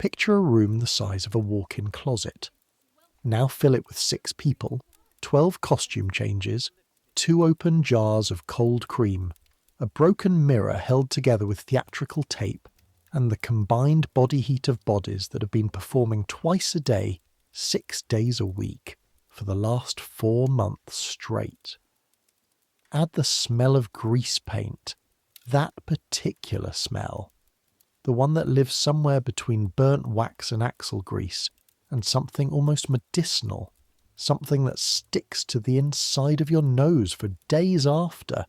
Picture a room the size of a walk-in closet. Now fill it with 6 people, 12 costume changes, 2 open jars of cold cream, a broken mirror held together with theatrical tape, and the combined body heat of bodies that have been performing twice a day, 6 days a week, for the last 4 months straight. Add the smell of grease paint, that particular smell, the one that lives somewhere between burnt wax and axle grease, and something almost medicinal, something that sticks to the inside of your nose for days after,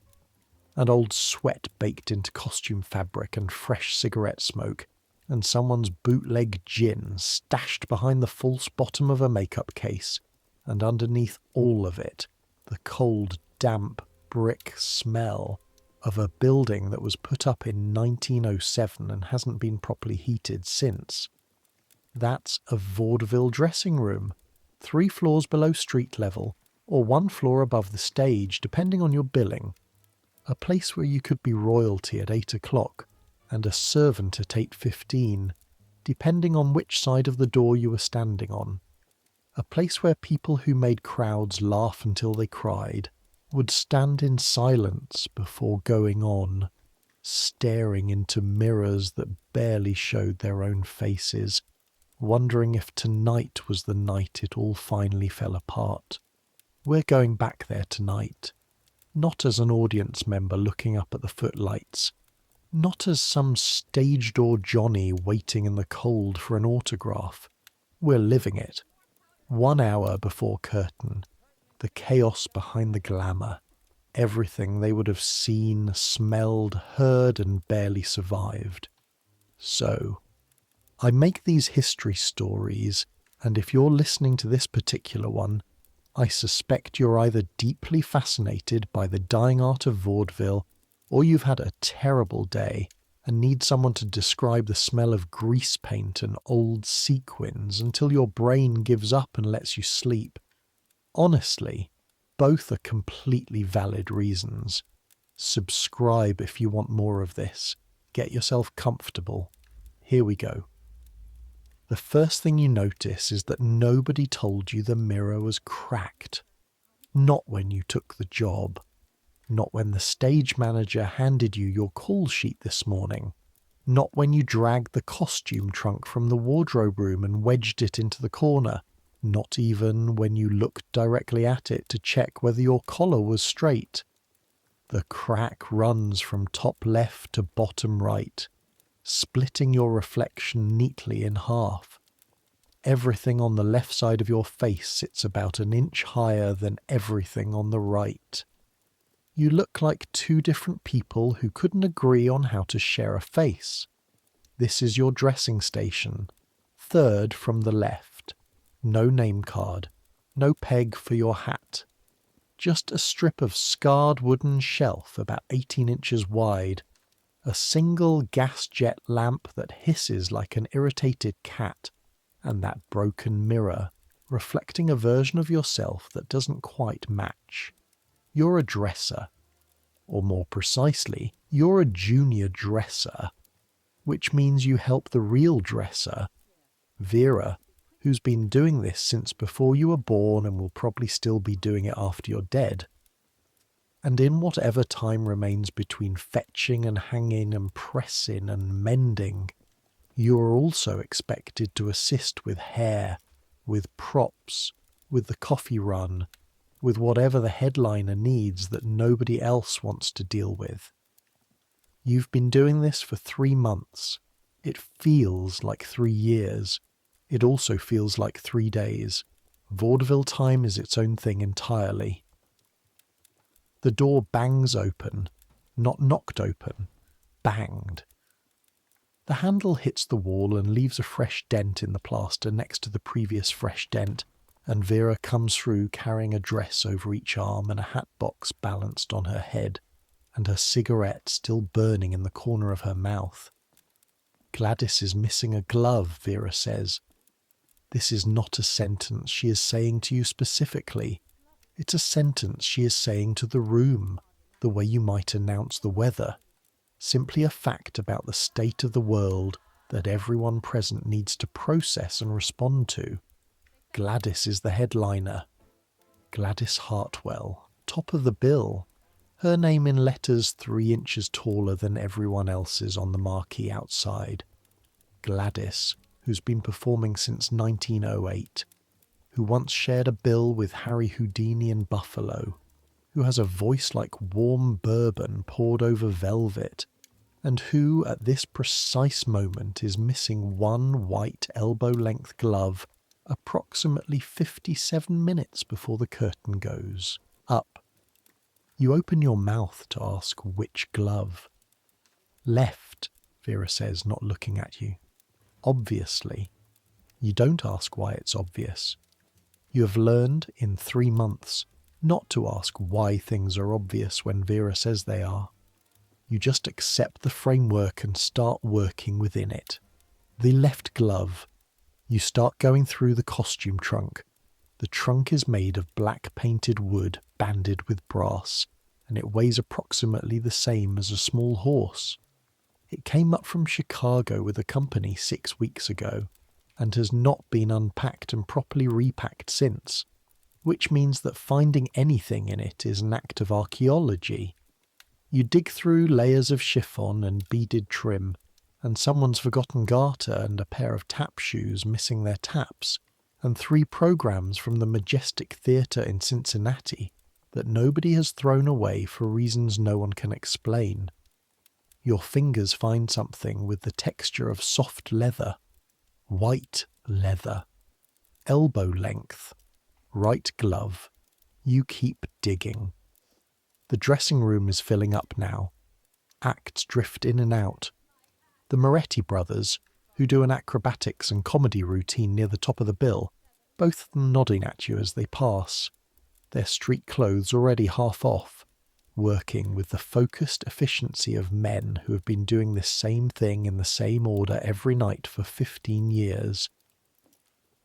and old sweat baked into costume fabric and fresh cigarette smoke, and someone's bootleg gin stashed behind the false bottom of a makeup case, and underneath all of it, the cold, damp brick smell of a building that was put up in 1907 and hasn't been properly heated since. That's a vaudeville dressing room, 3 floors below street level, or 1 floor above the stage, depending on your billing. A place where you could be royalty at 8 o'clock and a servant at 8:15, depending on which side of the door you were standing on. A place where people who made crowds laugh until they cried would stand in silence before going on, staring into mirrors that barely showed their own faces, wondering if tonight was the night it all finally fell apart. We're going back there tonight, not as an audience member looking up at the footlights, not as some stage door Johnny waiting in the cold for an autograph. We're living it. 1 hour before curtain, the chaos behind the glamour, everything they would have seen, smelled, heard, and barely survived. So, I make these history stories, and if you're listening to this particular one, I suspect you're either deeply fascinated by the dying art of vaudeville, or you've had a terrible day and need someone to describe the smell of grease paint and old sequins until your brain gives up and lets you sleep. Honestly, both are completely valid reasons. Subscribe if you want more of this. Get yourself comfortable. Here we go. The first thing you notice is that nobody told you the mirror was cracked. Not when you took the job. Not when the stage manager handed you your call sheet this morning. Not when you dragged the costume trunk from the wardrobe room and wedged it into the corner. Not even when you looked directly at it to check whether your collar was straight. The crack runs from top left to bottom right, splitting your reflection neatly in half. Everything on the left side of your face sits about an inch higher than everything on the right. You look like 2 different people who couldn't agree on how to share a face. This is your dressing station, 3rd from the left. No name card, no peg for your hat. Just a strip of scarred wooden shelf about 18 inches wide, a single gas jet lamp that hisses like an irritated cat, and that broken mirror, reflecting a version of yourself that doesn't quite match. You're a dresser, or more precisely, you're a junior dresser, which means you help the real dresser, Vera, who's been doing this since before you were born and will probably still be doing it after you're dead. And in whatever time remains between fetching and hanging and pressing and mending, you are also expected to assist with hair, with props, with the coffee run, with whatever the headliner needs that nobody else wants to deal with. You've been doing this for 3 months. It feels like 3 years. It also feels like 3 days. Vaudeville time is its own thing entirely. The door bangs open, not knocked open, banged. The handle hits the wall and leaves a fresh dent in the plaster next to the previous fresh dent, and Vera comes through carrying a dress over each arm and a hat box balanced on her head, and her cigarette still burning in the corner of her mouth. Gladys is missing a glove, Vera says. This is not a sentence she is saying to you specifically. It's a sentence she is saying to the room, the way you might announce the weather. Simply a fact about the state of the world that everyone present needs to process and respond to. Gladys is the headliner. Gladys Hartwell, top of the bill. Her name in letters 3 inches taller than everyone else's on the marquee outside. Gladys, who's been performing since 1908, who once shared a bill with Harry Houdini in Buffalo, who has a voice like warm bourbon poured over velvet, and who, at this precise moment, is missing one white elbow-length glove approximately 57 minutes before the curtain goes up. You open your mouth to ask which glove. Left, Vera says, not looking at you. Obviously. You don't ask why it's obvious. You have learned in 3 months not to ask why things are obvious when Vera says they are. You just accept the framework and start working within it. The left glove. You start going through the costume trunk. The trunk is made of black painted wood banded with brass, and it weighs approximately the same as a small horse. It came up from Chicago with a company 6 weeks ago, and has not been unpacked and properly repacked since, which means that finding anything in it is an act of archaeology. You dig through layers of chiffon and beaded trim, and someone's forgotten garter and a pair of tap shoes missing their taps, and 3 programs from the Majestic Theatre in Cincinnati that nobody has thrown away for reasons no one can explain. Your fingers find something with the texture of soft leather, white leather, elbow length, right glove. You keep digging. The dressing room is filling up now. Acts drift in and out. The Moretti brothers, who do an acrobatics and comedy routine near the top of the bill, both of them nodding at you as they pass, their street clothes already half off, working with the focused efficiency of men who have been doing this same thing in the same order every night for 15 years.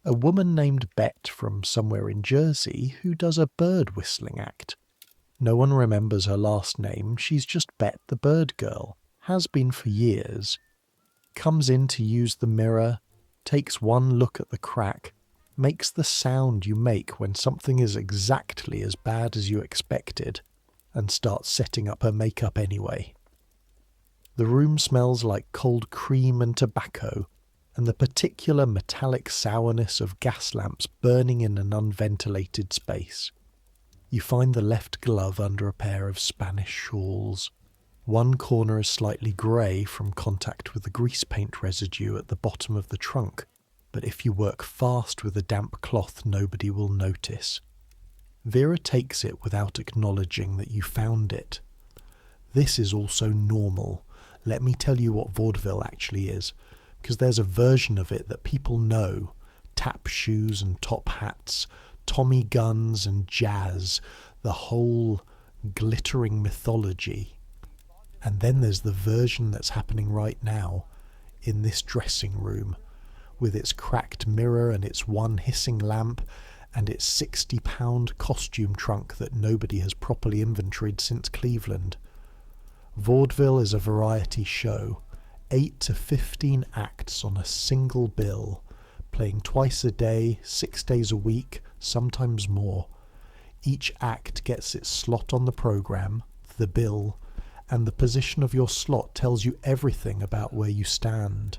A woman named Bet from somewhere in Jersey who does a bird whistling act. No one remembers her last name, she's just Bet the Bird Girl, has been for years. Comes in to use the mirror, takes one look at the crack, makes the sound you make when something is exactly as bad as you expected, and starts setting up her makeup anyway. The room smells like cold cream and tobacco, and the particular metallic sourness of gas lamps burning in an unventilated space. You find the left glove under a pair of Spanish shawls. One corner is slightly grey from contact with the greasepaint residue at the bottom of the trunk, but if you work fast with a damp cloth, nobody will notice. Vera takes it without acknowledging that you found it. This is also normal. Let me tell you what vaudeville actually is, because there's a version of it that people know. Tap shoes and top hats, Tommy guns and jazz, the whole glittering mythology. And then there's the version that's happening right now, in this dressing room, with its cracked mirror and its one hissing lamp, and its 60-pound costume trunk that nobody has properly inventoried since Cleveland. Vaudeville is a variety show, 8 to 15 acts on a single bill, playing twice a day, 6 days a week, sometimes more. Each act gets its slot on the programme, the bill, and the position of your slot tells you everything about where you stand.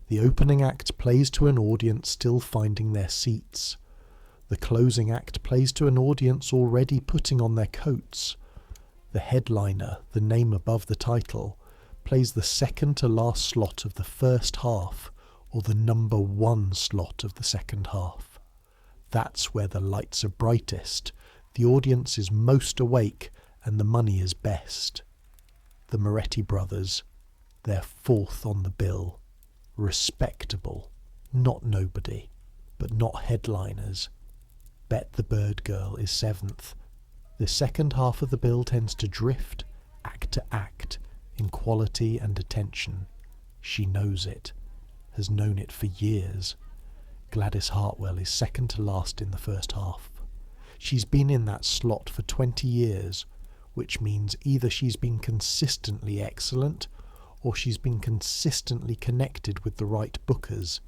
The opening act plays to an audience still finding their seats. The closing act plays to an audience already putting on their coats. The headliner, the name above the title, plays the second to last slot of the first half, or the number 1 slot of the second half. That's where the lights are brightest, the audience is most awake, and the money is best. The Moretti brothers, they're 4th on the bill. Respectable, not nobody, but not headliners. Bet the Bird Girl is 7th. The second half of the bill tends to drift, act to act, in quality and attention. She knows it, has known it for years. Gladys Hartwell is second to last in the first half. She's been in that slot for 20 years, which means either she's been consistently excellent, or she's been consistently connected with the right bookers.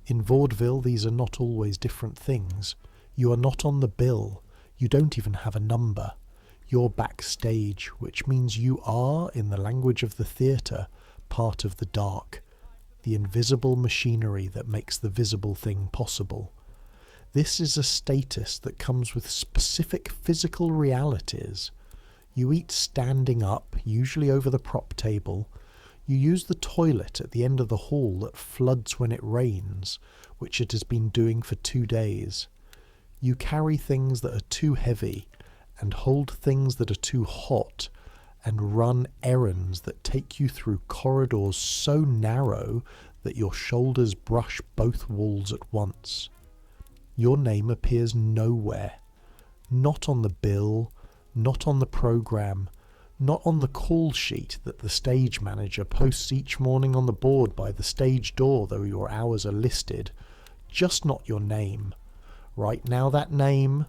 In vaudeville, these are not always different things. You are not on the bill. You don't even have a number. You're backstage, which means you are, in the language of the theatre, part of the dark, the invisible machinery that makes the visible thing possible. This is a status that comes with specific physical realities. You eat standing up, usually over the prop table. You use the toilet at the end of the hall that floods when it rains, which it has been doing for 2 days. You carry things that are too heavy, and hold things that are too hot, and run errands that take you through corridors so narrow that your shoulders brush both walls at once. Your name appears nowhere. Not on the bill, not on the programme, not on the call sheet that the stage manager posts each morning on the board by the stage door, though your hours are listed. Just not your name. Right now that name,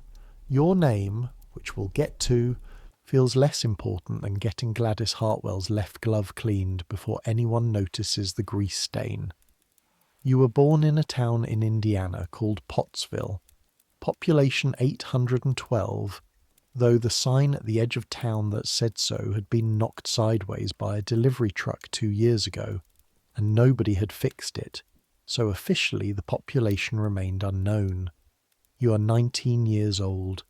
your name, which we'll get to, feels less important than getting Gladys Hartwell's left glove cleaned before anyone notices the grease stain. You were born in a town in Indiana called Pottsville, population 812, though the sign at the edge of town that said so had been knocked sideways by a delivery truck 2 years ago, and nobody had fixed it, so officially the population remained unknown. You are 19 years old.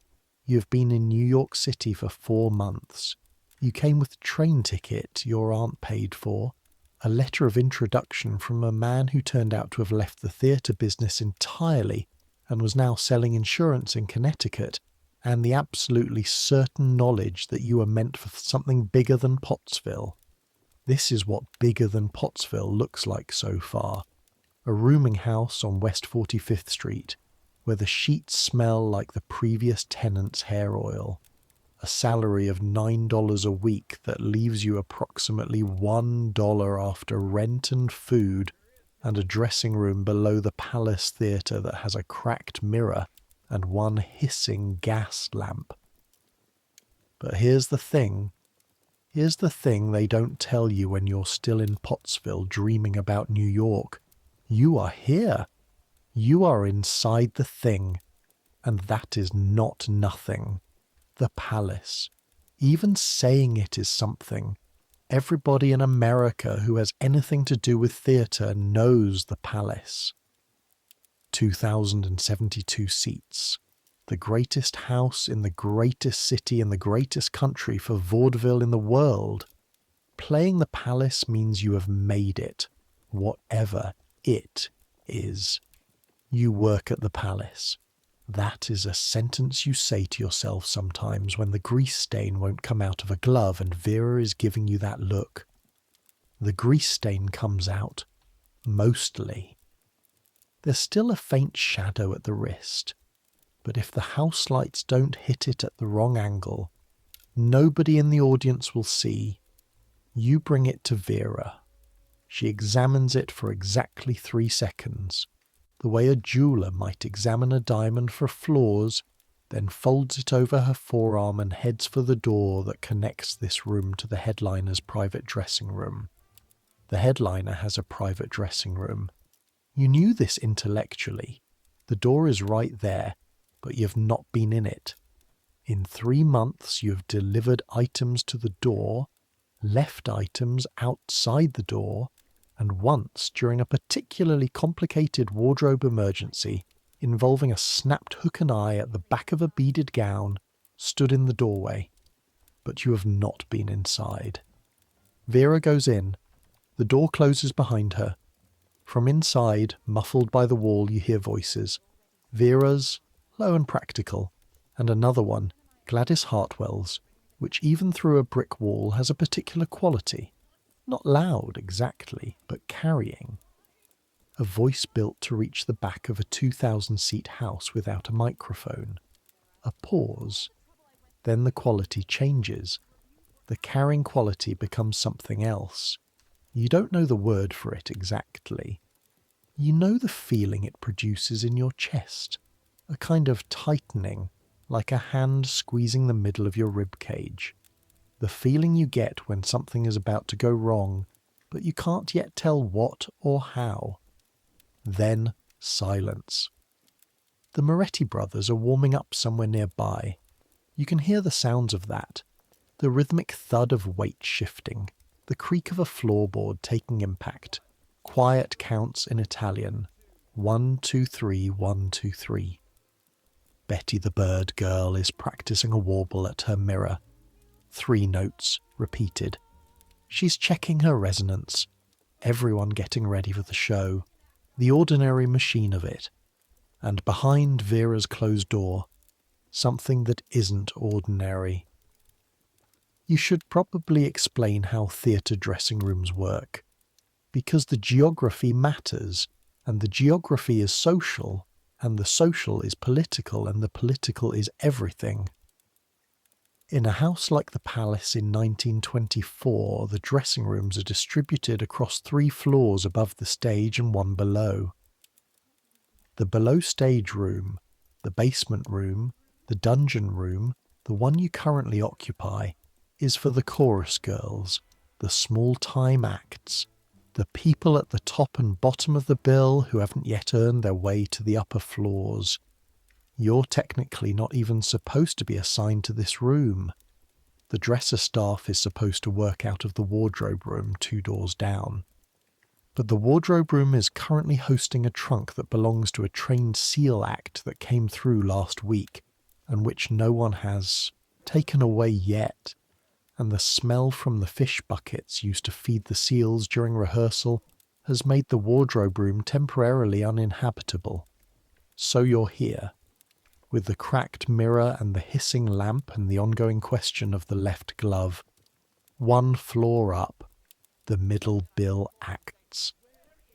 You have been in New York City for 4 months. You came with a train ticket your aunt paid for, a letter of introduction from a man who turned out to have left the theatre business entirely and was now selling insurance in Connecticut, and the absolutely certain knowledge that you were meant for something bigger than Pottsville. This is what bigger than Pottsville looks like so far. A rooming house on West 45th Street, where the sheets smell like the previous tenant's hair oil. A salary of $9 a week that leaves you approximately $1 after rent and food, and a dressing room below the Palace Theatre that has a cracked mirror and one hissing gas lamp. But here's the thing they don't tell you when you're still in Pottsville dreaming about New York. You are here. You are inside the thing, and that is not nothing. The Palace. Even saying it is something. Everybody in America who has anything to do with theatre knows the Palace. 2,072 seats. The greatest house in the greatest city in the greatest country for vaudeville in the world. Playing the Palace means you have made it, whatever it is. You work at the Palace. That is a sentence you say to yourself sometimes when the grease stain won't come out of a glove and Vera is giving you that look. The grease stain comes out, mostly. There's still a faint shadow at the wrist, but if the house lights don't hit it at the wrong angle, nobody in the audience will see. You bring it to Vera. She examines it for exactly 3 seconds, the way a jeweller might examine a diamond for flaws, then folds it over her forearm and heads for the door that connects this room to the headliner's private dressing room. The headliner has a private dressing room. You knew this intellectually. The door is right there, but you have not been in it. In 3 months you have delivered items to the door, left items outside the door, and once, during a particularly complicated wardrobe emergency involving a snapped hook and eye at the back of a beaded gown, stood in the doorway. But you have not been inside. Vera goes in. The door closes behind her. From inside, muffled by the wall, you hear voices. Vera's, low and practical, and another one, Gladys Hartwell's, which even through a brick wall has a particular quality. Not loud exactly, but carrying. A voice built to reach the back of a 2,000-seat house without a microphone. A pause. Then the quality changes. The carrying quality becomes something else. You don't know the word for it exactly. You know the feeling it produces in your chest. A kind of tightening, like a hand squeezing the middle of your rib cage. The feeling you get when something is about to go wrong but you can't yet tell what or how. Then silence. The Moretti brothers are warming up somewhere nearby. You can hear the sounds of that. The rhythmic thud of weight shifting, the creak of a floorboard taking impact, quiet counts in Italian. 1, 2, 3, 1, 2, 3. Betty the bird girl is practicing a warble at her mirror. 3 notes, repeated. She's checking her resonance. Everyone getting ready for the show. The ordinary machine of it. And behind Vera's closed door, something that isn't ordinary. You should probably explain how theatre dressing rooms work, because the geography matters, and the geography is social, and the social is political, and the political is everything. In a house like the Palace in 1924, the dressing rooms are distributed across 3 floors above the stage and 1 below. The below stage room, the basement room, the dungeon room, the one you currently occupy, is for the chorus girls, the small-time acts, the people at the top and bottom of the bill who haven't yet earned their way to the upper floors. You're technically not even supposed to be assigned to this room. The dresser staff is supposed to work out of the wardrobe room 2 doors down. But the wardrobe room is currently hosting a trunk that belongs to a trained seal act that came through last week, and which no one has taken away yet. And the smell from the fish buckets used to feed the seals during rehearsal has made the wardrobe room temporarily uninhabitable. So you're here, with the cracked mirror and the hissing lamp and the ongoing question of the left glove. 1 floor up, the middle bill acts.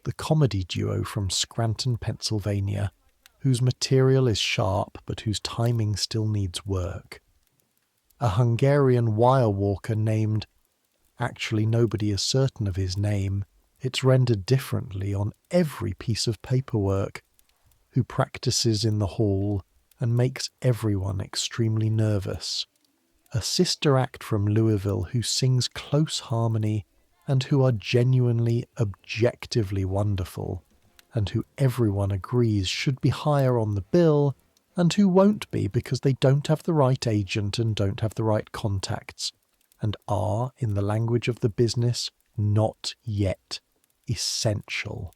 The comedy duo from Scranton, Pennsylvania, whose material is sharp but whose timing still needs work. A Hungarian wire walker named, actually nobody is certain of his name, it's rendered differently on every piece of paperwork, who practices in the hall and makes everyone extremely nervous. A sister act from Louisville who sings close harmony and who are genuinely, objectively wonderful, and who everyone agrees should be higher on the bill, and who won't be because they don't have the right agent and don't have the right contacts, and are, in the language of the business, not yet essential.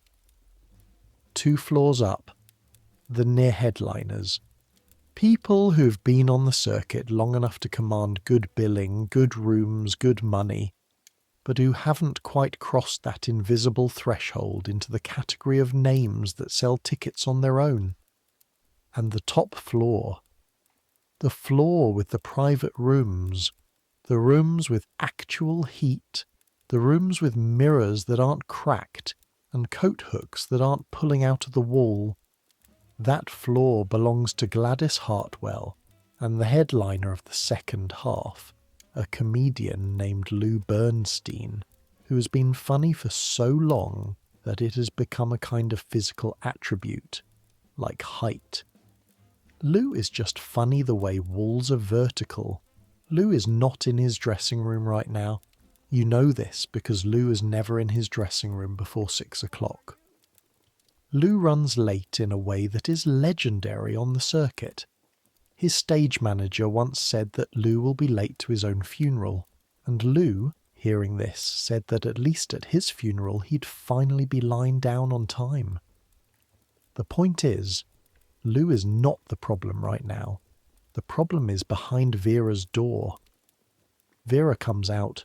2 floors up, the near headliners. People who've been on the circuit long enough to command good billing, good rooms, good money, but who haven't quite crossed that invisible threshold into the category of names that sell tickets on their own. And the top floor, the floor with the private rooms, the rooms with actual heat, the rooms with mirrors that aren't cracked and coat hooks that aren't pulling out of the wall. That floor belongs to Gladys Hartwell and the headliner of the second half, a comedian named Lou Bernstein, who has been funny for so long that it has become a kind of physical attribute, like height. Lou is just funny the way walls are vertical. Lou is not in his dressing room right now. You know this because Lou is never in his dressing room before 6 o'clock. Lou runs late in a way that is legendary on the circuit. His stage manager once said that Lou will be late to his own funeral, and Lou, hearing this, said that at least at his funeral he'd finally be lying down on time. The point is, Lou is not the problem right now. The problem is behind Vera's door. Vera comes out.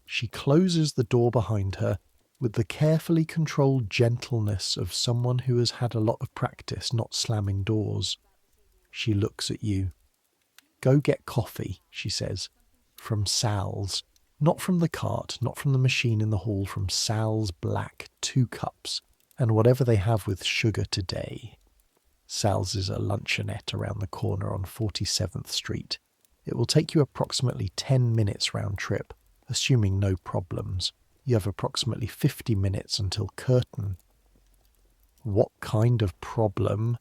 She closes the door behind her with the carefully controlled gentleness of someone who has had a lot of practice not slamming doors. She looks at you. "Go get coffee," she says. "From Sal's. Not from the cart, not from the machine in the hall, from Sal's Black, 2 cups, and whatever they have with sugar today." Sal's is a luncheonette around the corner on 47th Street. It will take you approximately 10 minutes round trip, assuming no problems. You have approximately 50 minutes until curtain. "What kind of problem?"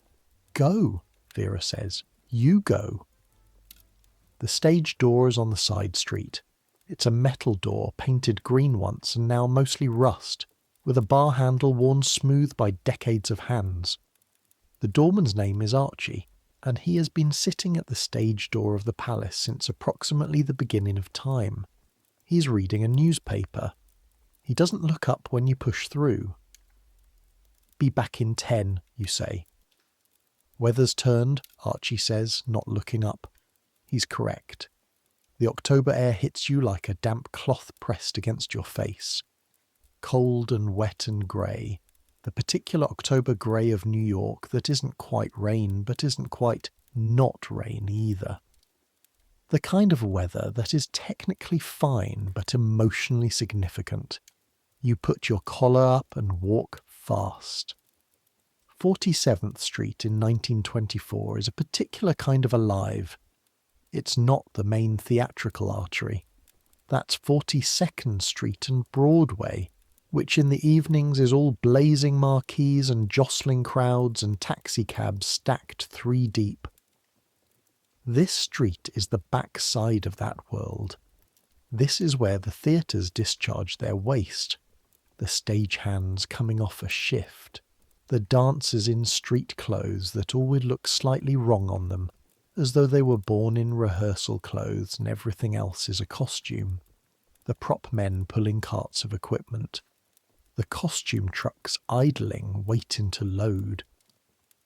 "Go," Vera says. "You go." The stage door is on the side street. It's a metal door painted green once and now mostly rust, with a bar handle worn smooth by decades of hands. The doorman's name is Archie, and he has been sitting at the stage door of the palace since approximately the beginning of time. He's reading a newspaper. He doesn't look up when you push through. "Be back in 10, you say. "Weather's turned," Archie says, not looking up. He's correct. The October air hits you like a damp cloth pressed against your face. Cold and wet and grey. The particular October grey of New York that isn't quite rain but isn't quite not rain either. The kind of weather that is technically fine but emotionally significant. You put your collar up and walk fast. 47th Street in 1924 is a particular kind of alive. It's not the main theatrical artery. That's 42nd Street and Broadway, which in the evenings is all blazing marquees and jostling crowds and taxicabs stacked 3 deep. This street is the backside of that world. This is where the theatres discharge their waste, the stagehands coming off a shift, the dancers in street clothes that all would look slightly wrong on them, as though they were born in rehearsal clothes and everything else is a costume, the prop men pulling carts of equipment, the costume trucks idling, waiting to load.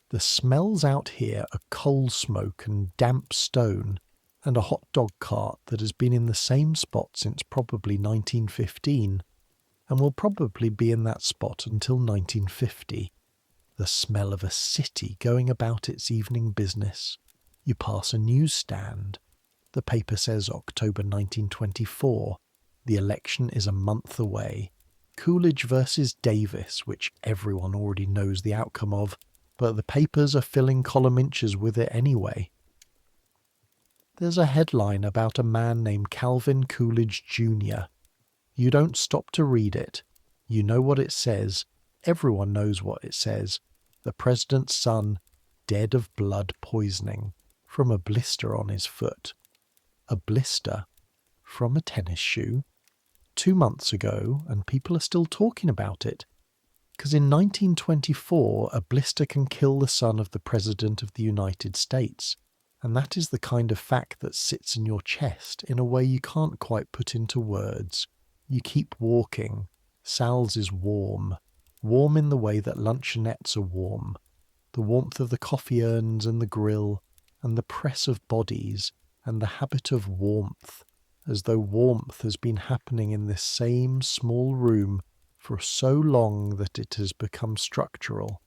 The smells out here are coal smoke and damp stone, and a hot dog cart that has been in the same spot since probably 1915, and will probably be in that spot until 1950. The smell of a city going about its evening business. You pass a newsstand. The paper says October 1924. The election is a month away. Coolidge versus Davis, which everyone already knows the outcome of, but the papers are filling column inches with it anyway. There's a headline about a man named Calvin Coolidge Jr. You don't stop to read it. You know what it says. Everyone knows what it says. The president's son, dead of blood poisoning, from a blister on his foot. A blister? From a tennis shoe? 2 months ago, and people are still talking about it. Because in 1924, a blister can kill the son of the President of the United States. And that is the kind of fact that sits in your chest in a way you can't quite put into words. You keep walking. Sal's is warm. Warm in the way that luncheonettes are warm. The warmth of the coffee urns and the grill, and the press of bodies, and the habit of warmth, as though warmth has been happening in this same small room for so long that it has become structural.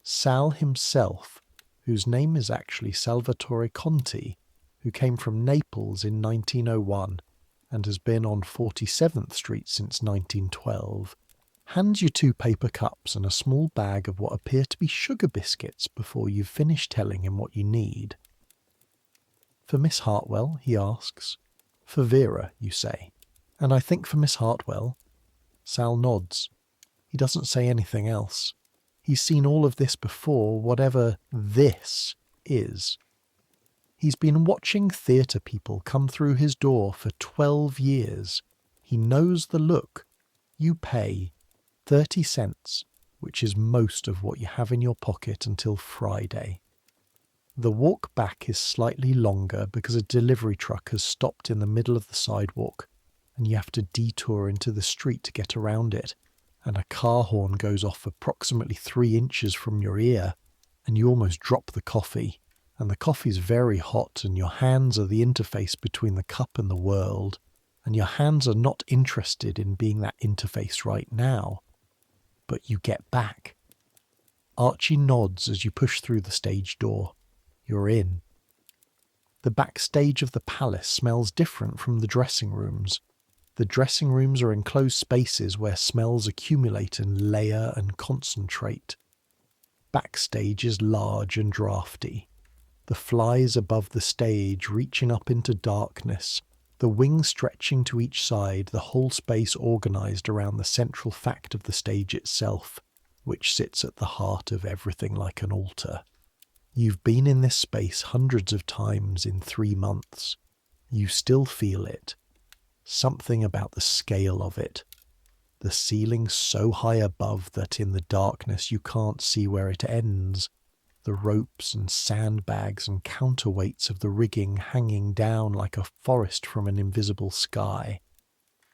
Sal himself, whose name is actually Salvatore Conti, who came from Naples in 1901 and has been on 47th Street since 1912, hands you 2 paper cups and a small bag of what appear to be sugar biscuits before you've finished telling him what you need. "For Miss Hartwell?" he asks. "For Vera," you say. "And I think for Miss Hartwell." Sal nods. He doesn't say anything else. He's seen all of this before, whatever this is. He's been watching theatre people come through his door for 12 years. He knows the look. You pay 30 cents, which is most of what you have in your pocket until Friday. The walk back is slightly longer because a delivery truck has stopped in the middle of the sidewalk, and you have to detour into the street to get around it, and a car horn goes off approximately 3 inches from your ear, and you almost drop the coffee, and the coffee's very hot, and your hands are the interface between the cup and the world, and your hands are not interested in being that interface right now. But you get back. Archie nods as you push through the stage door. You're in. The backstage of the palace smells different from the dressing rooms. The dressing rooms are enclosed spaces where smells accumulate and layer and concentrate. Backstage is large and drafty. The flies above the stage reaching up into darkness, the wings stretching to each side, the whole space organised around the central fact of the stage itself, which sits at the heart of everything like an altar. You've been in this space hundreds of times in 3 months. You still feel it. Something about the scale of it. The ceiling so high above that in the darkness you can't see where it ends. The ropes and sandbags and counterweights of the rigging hanging down like a forest from an invisible sky.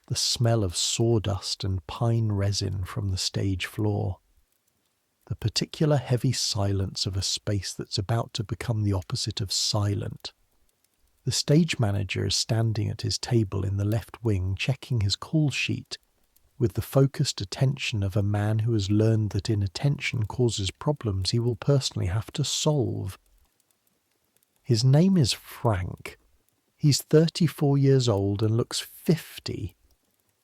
The smell of sawdust and pine resin from the stage floor. The particular heavy silence of a space that's about to become the opposite of silent. The stage manager is standing at his table in the left wing checking his call sheet with the focused attention of a man who has learned that inattention causes problems he will personally have to solve. His name is Frank. He's 34 years old and looks 50.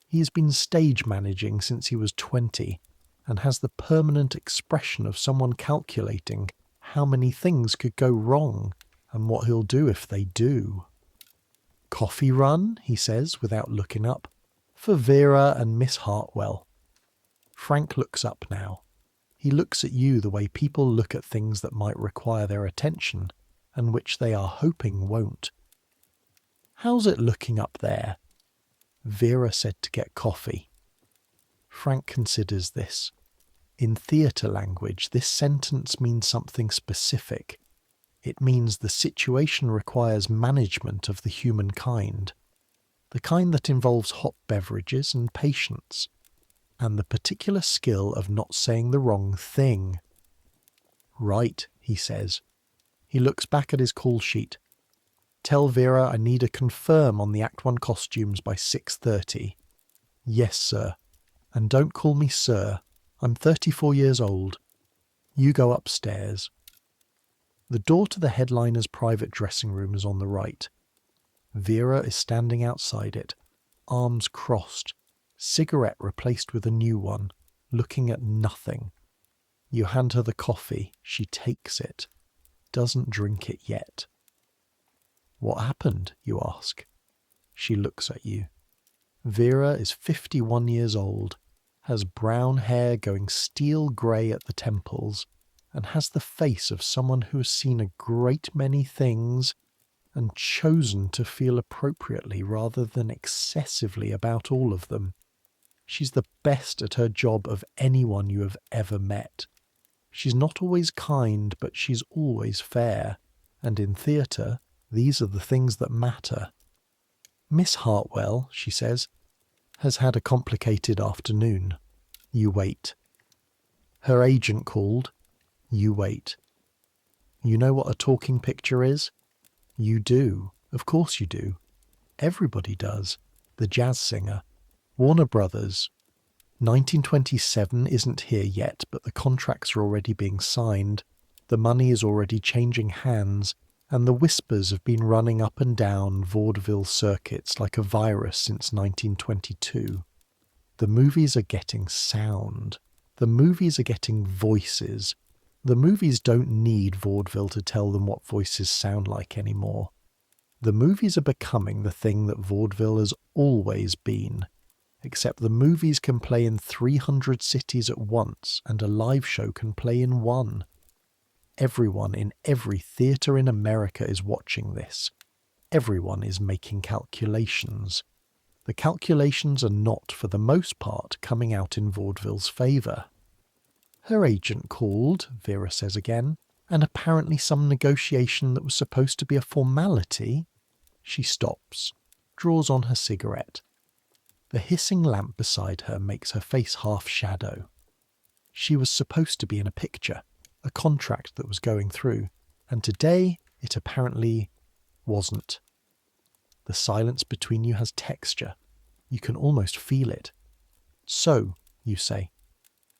He has been stage managing since he was 20 and has the permanent expression of someone calculating how many things could go wrong and what he'll do if they do. "Coffee run," he says without looking up, "for Vera and Miss Hartwell." Frank looks up now. He looks at you the way people look at things that might require their attention and which they are hoping won't. "How's it looking up there?" Vera said to get coffee. Frank considers this. In theatre language, this sentence means something specific. It means the situation requires management of the human kind. The kind that involves hot beverages and patience, and the particular skill of not saying the wrong thing. "Right," he says. He looks back at his call sheet. "Tell Vera I need a confirm on the Act 1 costumes by 6:30. "Yes, sir. And don't call me sir. I'm 34 years old. You go upstairs." The door to the headliner's private dressing room is on the right. Vera is standing outside it, arms crossed, cigarette replaced with a new one, looking at nothing. You hand her the coffee. She takes it. Doesn't drink it yet. "What happened?" you ask. She looks at you. Vera is 51 years old, has brown hair going steel grey at the temples, and has the face of someone who has seen a great many things and chosen to feel appropriately rather than excessively about all of them. She's the best at her job of anyone you have ever met. She's not always kind, but she's always fair, and in theatre, these are the things that matter. "Miss Hartwell," she says, "has had a complicated afternoon." You wait. "Her agent called." You wait. "You know what a talking picture is?" You do. Of course you do. Everybody does. The jazz singer. Warner Brothers. 1927 isn't here yet, but the contracts are already being signed. The money is already changing hands, and the whispers have been running up and down vaudeville circuits like a virus since 1922. The movies are getting sound. The movies are getting voices. The movies don't need vaudeville to tell them what voices sound like anymore. The movies are becoming the thing that vaudeville has always been, except the movies can play in 300 cities at once and a live show can play in one. Everyone in every theatre in America is watching this. Everyone is making calculations. The calculations are not, for the most part, coming out in vaudeville's favour. "Her agent called," Vera says again, "and apparently some negotiation that was supposed to be a formality." She stops, draws on her cigarette. The hissing lamp beside her makes her face half shadow. She was supposed to be in a picture, a contract that was going through, and today it apparently wasn't. The silence between you has texture. You can almost feel it. "So," you say.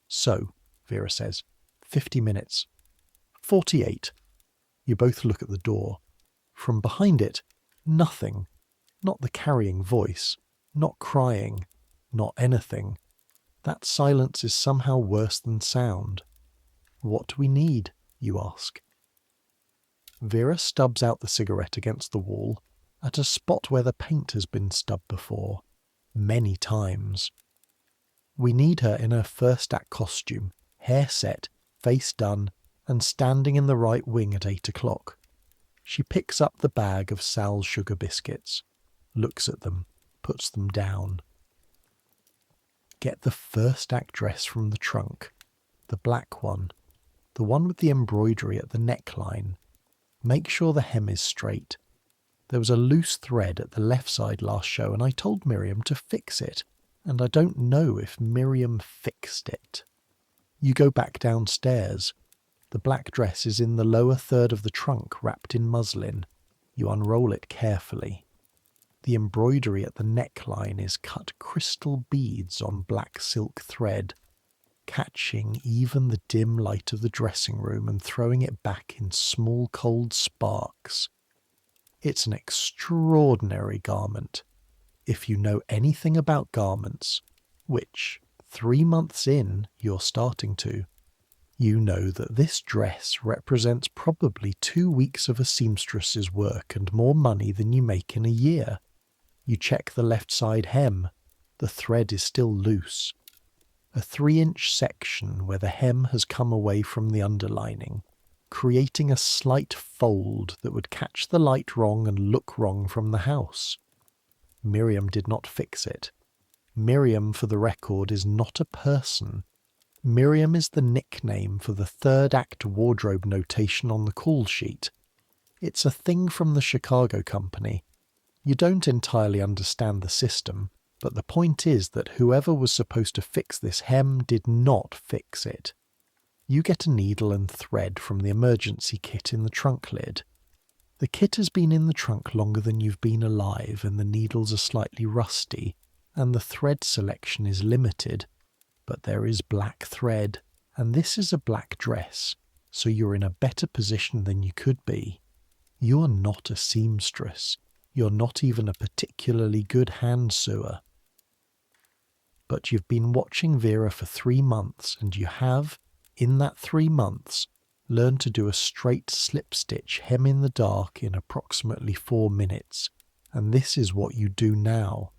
"So," Vera says. 50 minutes. 48. You both look at the door. From behind it, nothing. Not the carrying voice. Not crying. Not anything. That silence is somehow worse than sound. "What do we need?" you ask. Vera stubs out the cigarette against the wall, at a spot where the paint has been stubbed before. Many times. "We need her in her first act costume, hair set, face done, and standing in the right wing at 8 o'clock. She picks up the bag of Sal's sugar biscuits, looks at them. puts them down. Get the first act dress from the trunk, the black one, the one with the embroidery at the neckline. Make sure the hem is straight. There was a loose thread at the left side last show and I told Miriam to fix it, and I don't know if Miriam fixed it. You go back downstairs. The black dress is in the lower third of the trunk wrapped in muslin. You unroll it carefully. The embroidery at the neckline is cut crystal beads on black silk thread, catching even the dim light of the dressing room and throwing it back in small cold sparks. It's an extraordinary garment. If you know anything about garments, which 3 months in you're starting to, you know that this dress represents probably 2 weeks of a seamstress's work and more money than you make in a year. You check the left side hem. The thread is still loose. A 3-inch section where the hem has come away from the underlining, creating a slight fold that would catch the light wrong and look wrong from the house. Miriam did not fix it. Miriam, for the record, is not a person. Miriam is the nickname for the third act wardrobe notation on the call sheet. It's a thing from the Chicago company. You don't entirely understand the system, but the point is that whoever was supposed to fix this hem did not fix it. You get a needle and thread from the emergency kit in the trunk lid. The kit has been in the trunk longer than you've been alive, and the needles are slightly rusty, and the thread selection is limited. But there is black thread, and this is a black dress, so you're in a better position than you could be. You're not a seamstress. You're not even a particularly good hand sewer. But you've been watching Vera for 3 months, and you have, in that 3 months, learned to do a straight slip stitch hem in the dark in approximately 4 minutes, and this is what you do now.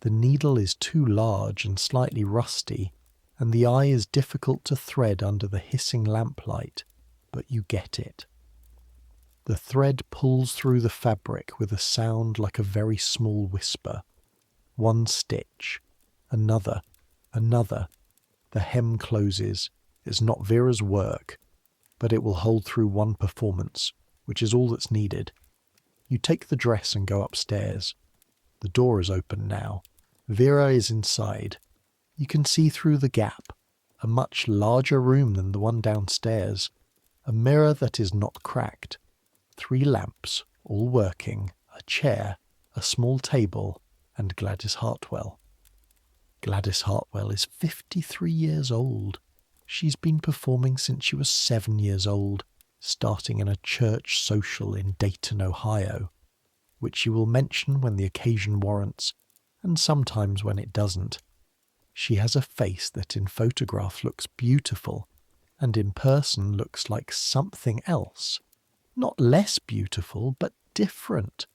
The needle is too large and slightly rusty, and the eye is difficult to thread under the hissing lamplight, but you get it. The thread pulls through the fabric with a sound like a very small whisper. 1 stitch, another. The hem closes. It's not Vera's work, but it will hold through 1 performance, which is all that's needed. You take the dress and go upstairs. The door is open now. Vera is inside. You can see through the gap. A much larger room than the one downstairs. A mirror that is not cracked. 3 lamps, all working, a chair, a small table, and Gladys Hartwell. Gladys Hartwell is 53 years old. She's been performing since she was 7 years old, starting in a church social in Dayton, Ohio, which she will mention when the occasion warrants, and sometimes when it doesn't. She has a face that in photograph looks beautiful, and in person looks like something else. Not less beautiful, but different.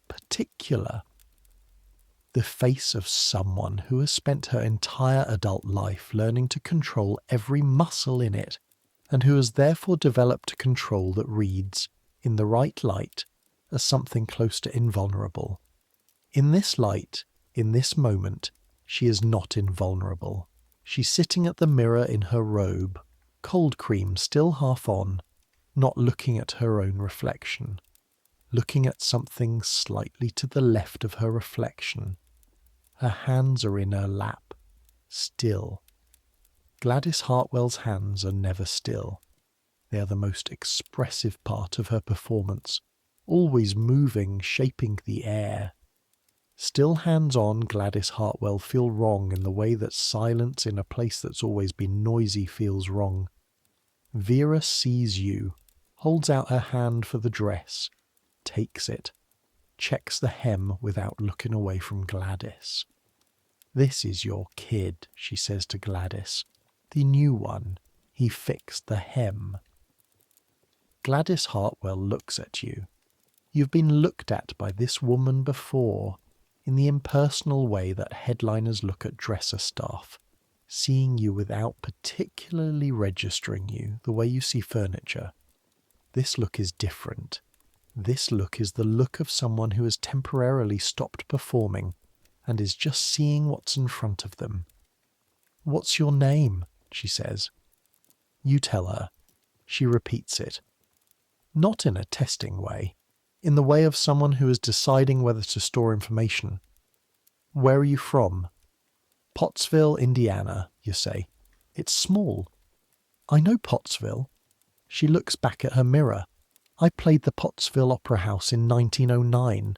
Particular. The face of someone who has spent her entire adult life learning to control every muscle in it, and who has therefore developed a control that reads, in the right light, as something close to invulnerable. In this light, in this moment, she is not invulnerable. She's sitting at the mirror in her robe, cold cream still half on, not looking at her own reflection, looking at something slightly to the left of her reflection. Her hands are in her lap, still. Gladys Hartwell's hands are never still. They are the most expressive part of her performance, always moving, shaping the air. Still hands-on, Gladys Hartwell feel wrong in the way that silence in a place that's always been noisy feels wrong. Vera sees you, holds out her hand for the dress, takes it, checks the hem without looking away from Gladys. "This is your kid," she says to Gladys. "The new one. He fixed the hem." Gladys Hartwell looks at you. You've been looked at by this woman before, in the impersonal way that headliners look at dresser staff, seeing you without particularly registering you the way you see furniture. This look is different. This look is the look of someone who has temporarily stopped performing and is just seeing what's in front of them. "What's your name?" she says. You tell her. She repeats it. Not in a testing way, in the way of someone who is deciding whether to store information. "Where are you from?" "Pottsville, Indiana," you say. "It's small." "I know Pottsville." She looks back at her mirror. "I played the Pottsville Opera House in 1909.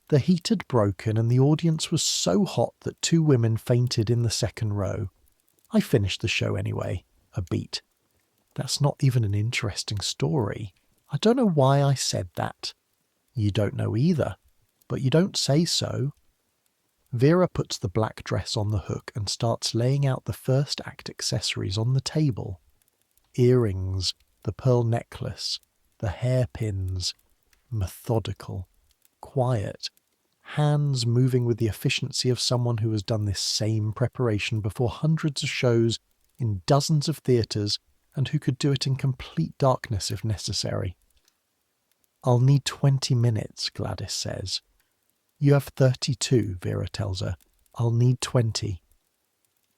The heat had broken and the audience was so hot that 2 women fainted in the second row. I finished the show anyway, a beat. That's not even an interesting story. I don't know why I said that." You don't know either, but you don't say so. Vera puts the black dress on the hook and starts laying out the first act accessories on the table. Earrings, the pearl necklace, the hairpins. Methodical, quiet, hands moving with the efficiency of someone who has done this same preparation before hundreds of shows in dozens of theatres and who could do it in complete darkness if necessary. "I'll need 20 minutes, Gladys says. "You have 32, Vera tells her. "I'll need 20.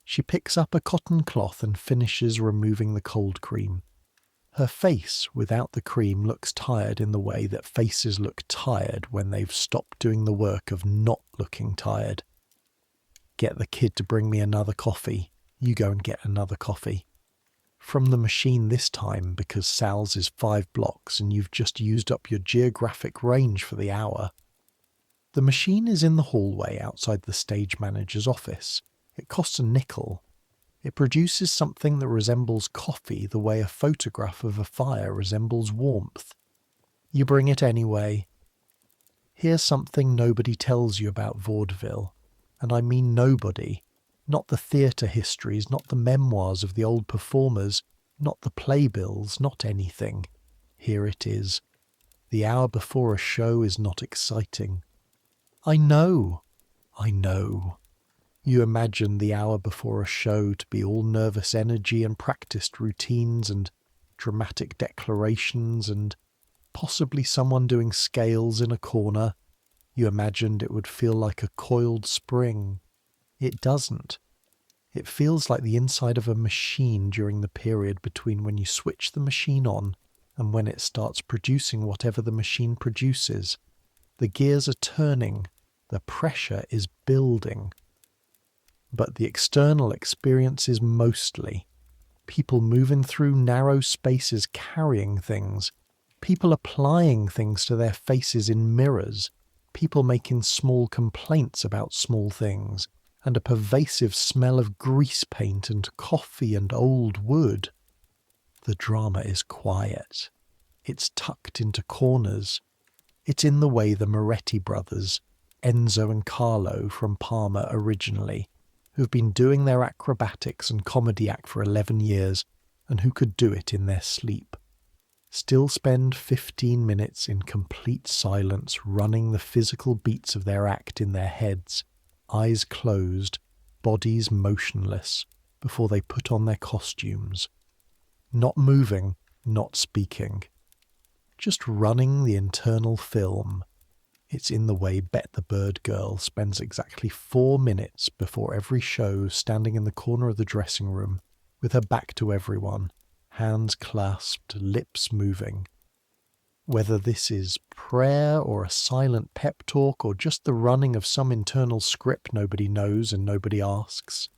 She picks up a cotton cloth and finishes removing the cold cream. Her face, without the cream, looks tired in the way that faces look tired when they've stopped doing the work of not looking tired. "Get the kid to bring me another coffee. You go and get another coffee. From the machine this time, because Sal's is 5 blocks and you've just used up your geographic range for the hour." The machine is in the hallway outside the stage manager's office. It costs a nickel. It produces something that resembles coffee the way a photograph of a fire resembles warmth. You bring it anyway. Here's something nobody tells you about vaudeville. And I mean nobody. Not the theatre histories, not the memoirs of the old performers, not the playbills, not anything. Here it is. The hour before a show is not exciting. I know. You imagine the hour before a show to be all nervous energy and practiced routines and dramatic declarations and possibly someone doing scales in a corner. You imagined it would feel like a coiled spring. It doesn't. It feels like the inside of a machine during the period between when you switch the machine on and when it starts producing whatever the machine produces. The gears are turning. The pressure is building. But the external experience is mostly people moving through narrow spaces carrying things, people applying things to their faces in mirrors, people making small complaints about small things, and a pervasive smell of greasepaint and coffee and old wood. The drama is quiet. It's tucked into corners. It's in the way the Moretti brothers, Enzo and Carlo from Parma originally, who've been doing their acrobatics and comedy act for 11 years and who could do it in their sleep, still spend 15 minutes in complete silence running the physical beats of their act in their heads, eyes closed, bodies motionless, before they put on their costumes. Not moving, not speaking. Just running the internal film. It's in the way Bet the Bird Girl spends exactly 4 minutes before every show standing in the corner of the dressing room, with her back to everyone, hands clasped, lips moving. Whether this is prayer or a silent pep talk or just the running of some internal script nobody knows and nobody asks,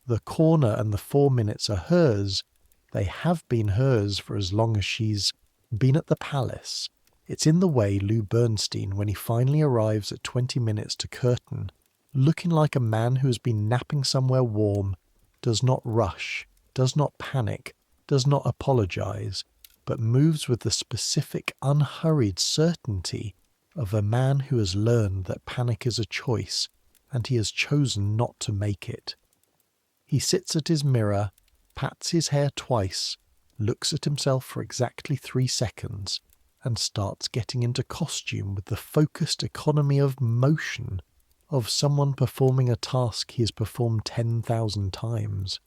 the corner and the 4 minutes are hers. They have been hers for as long as she's been at the palace. It's in the way Lou Bernstein, when he finally arrives at 20 minutes to curtain, looking like a man who has been napping somewhere warm, does not rush, does not panic, does not apologize, but moves with the specific, unhurried certainty of a man who has learned that panic is a choice, and he has chosen not to make it. He sits at his mirror, pats his hair twice, looks at himself for exactly 3 seconds, and starts getting into costume with the focused economy of motion of someone performing a task he has performed 10,000 times.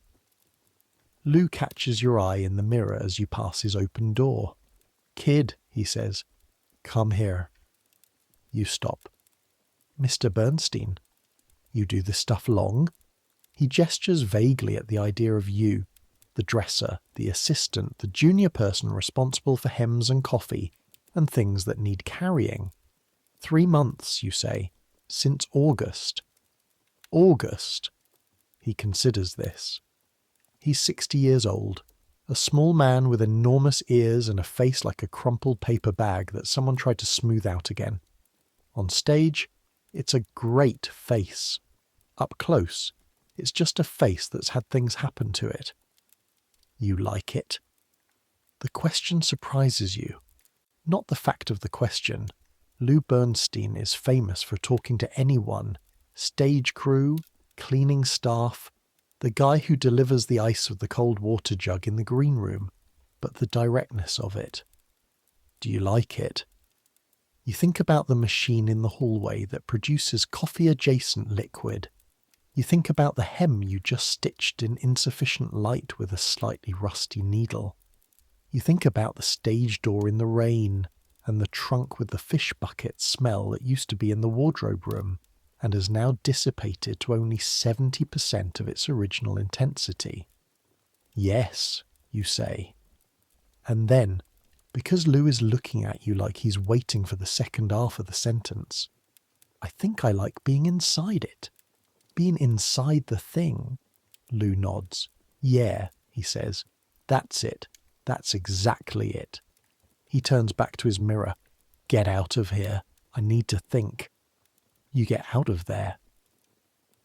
Lou catches your eye in the mirror as you pass his open door. "Kid," he says, "come here." You stop. "Mr. Bernstein." You do this stuff long? He gestures vaguely at the idea of you, the dresser, the assistant, the junior person responsible for hems and coffee, and things that need carrying. 3 months, you say, since August. August. He considers this. He's 60 years old, a small man with enormous ears and a face like a crumpled paper bag that someone tried to smooth out again. On stage, it's a great face. Up close, it's just a face that's had things happen to it. You like it? The question surprises you. Not the fact of the question. Lou Bernstein is famous for talking to anyone, stage crew, cleaning staff, the guy who delivers the ice with the cold water jug in the green room, but the directness of it. Do you like it? You think about the machine in the hallway that produces coffee-adjacent liquid. You think about the hem you just stitched in insufficient light with a slightly rusty needle. You think about the stage door in the rain and the trunk with the fish bucket smell that used to be in the wardrobe room and has now dissipated to only 70% of its original intensity. Yes, you say. And then, because Lou is looking at you like he's waiting for the second half of the sentence, I think I like being inside it. Being inside the thing. Lou nods. Yeah, he says. That's it. That's exactly it. He turns back to his mirror. Get out of here. I need to think. You get out of there.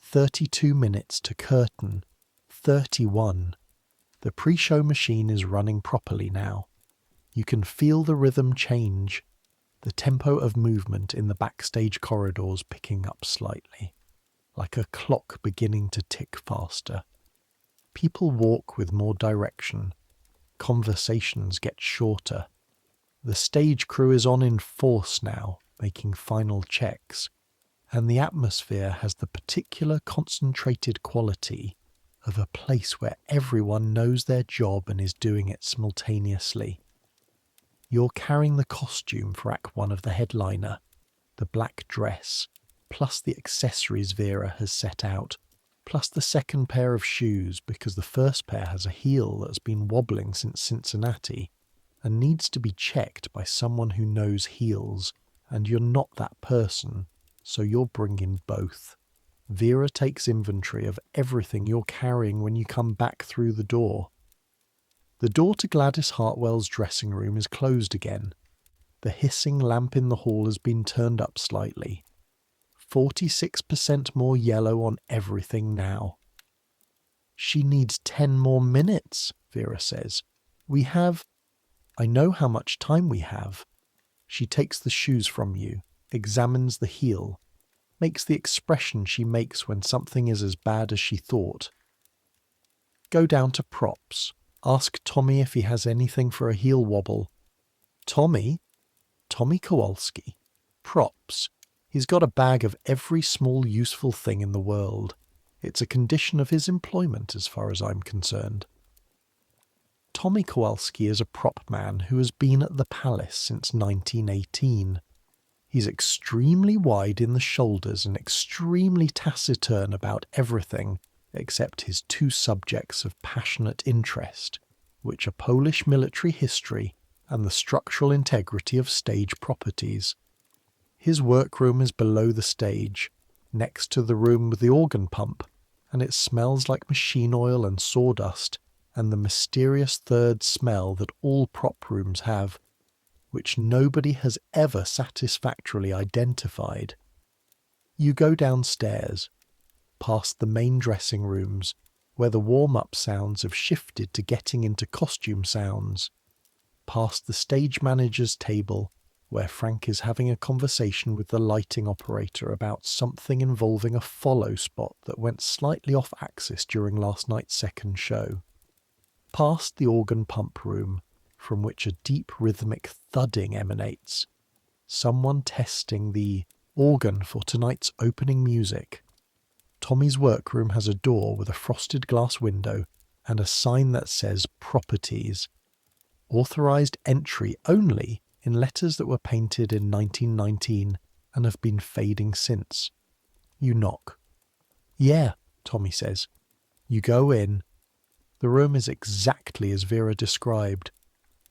32 minutes to curtain. 31. The pre-show machine is running properly now. You can feel the rhythm change, the tempo of movement in the backstage corridors picking up slightly, like a clock beginning to tick faster. People walk with more direction. Conversations get shorter. The stage crew is on in force now, making final checks, and the atmosphere has the particular concentrated quality of a place where everyone knows their job and is doing it simultaneously. You're carrying the costume for Act 1 of the headliner, the black dress, plus the accessories Vera has set out, plus the second pair of shoes because the first pair has a heel that's been wobbling since Cincinnati and needs to be checked by someone who knows heels, and you're not that person, so you're bringing both. Vera takes inventory of everything you're carrying when you come back through the door. The door to Gladys Hartwell's dressing room is closed again. The hissing lamp in the hall has been turned up slightly. 46% more yellow on everything now. She needs 10 more minutes, Vera says. I know how much time we have. She takes the shoes from you, examines the heel, makes the expression she makes when something is as bad as she thought. Go down to props. Ask Tommy if he has anything for a heel wobble. Tommy? Tommy Kowalski. Props. He's got a bag of every small useful thing in the world. It's a condition of his employment as far as I'm concerned. Tommy Kowalski is a prop man who has been at the Palace since 1918. He's extremely wide in the shoulders and extremely taciturn about everything except his two subjects of passionate interest, which are Polish military history and the structural integrity of stage properties. His workroom is below the stage, next to the room with the organ pump, and it smells like machine oil and sawdust and the mysterious third smell that all prop rooms have, which nobody has ever satisfactorily identified. You go downstairs, past the main dressing rooms, where the warm-up sounds have shifted to getting into costume sounds, past the stage manager's table, where Frank is having a conversation with the lighting operator about something involving a follow spot that went slightly off axis during last night's second show, past the organ pump room, from which a deep rhythmic thudding emanates, someone testing the organ for tonight's opening music. Tommy's workroom has a door with a frosted glass window and a sign that says Properties. Authorised entry only in letters that were painted in 1919 and have been fading since. You knock. Yeah, Tommy says. You go in. The room is exactly as Vera described.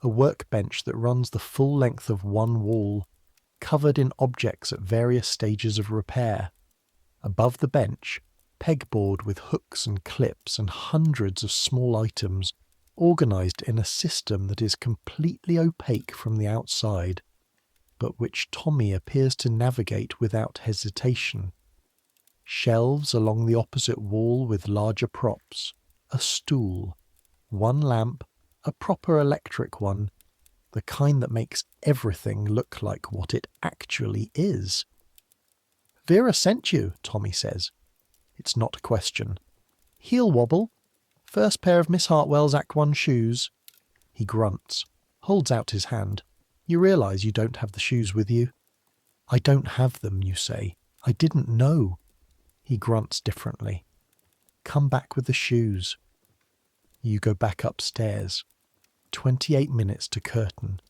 A workbench that runs the full length of one wall, covered in objects at various stages of repair. Above the bench, pegboard with hooks and clips and hundreds of small items, organised in a system that is completely opaque from the outside, but which Tommy appears to navigate without hesitation. Shelves along the opposite wall with larger props, a stool, one lamp, a proper electric one, the kind that makes everything look like what it actually is. Vera sent you, Tommy says. It's not a question. Heel wobble. First pair of Miss Hartwell's Act 1 shoes. He grunts, holds out his hand. You realise you don't have the shoes with you? I don't have them, you say. I didn't know. He grunts differently. Come back with the shoes. You go back upstairs. 28 minutes to curtain.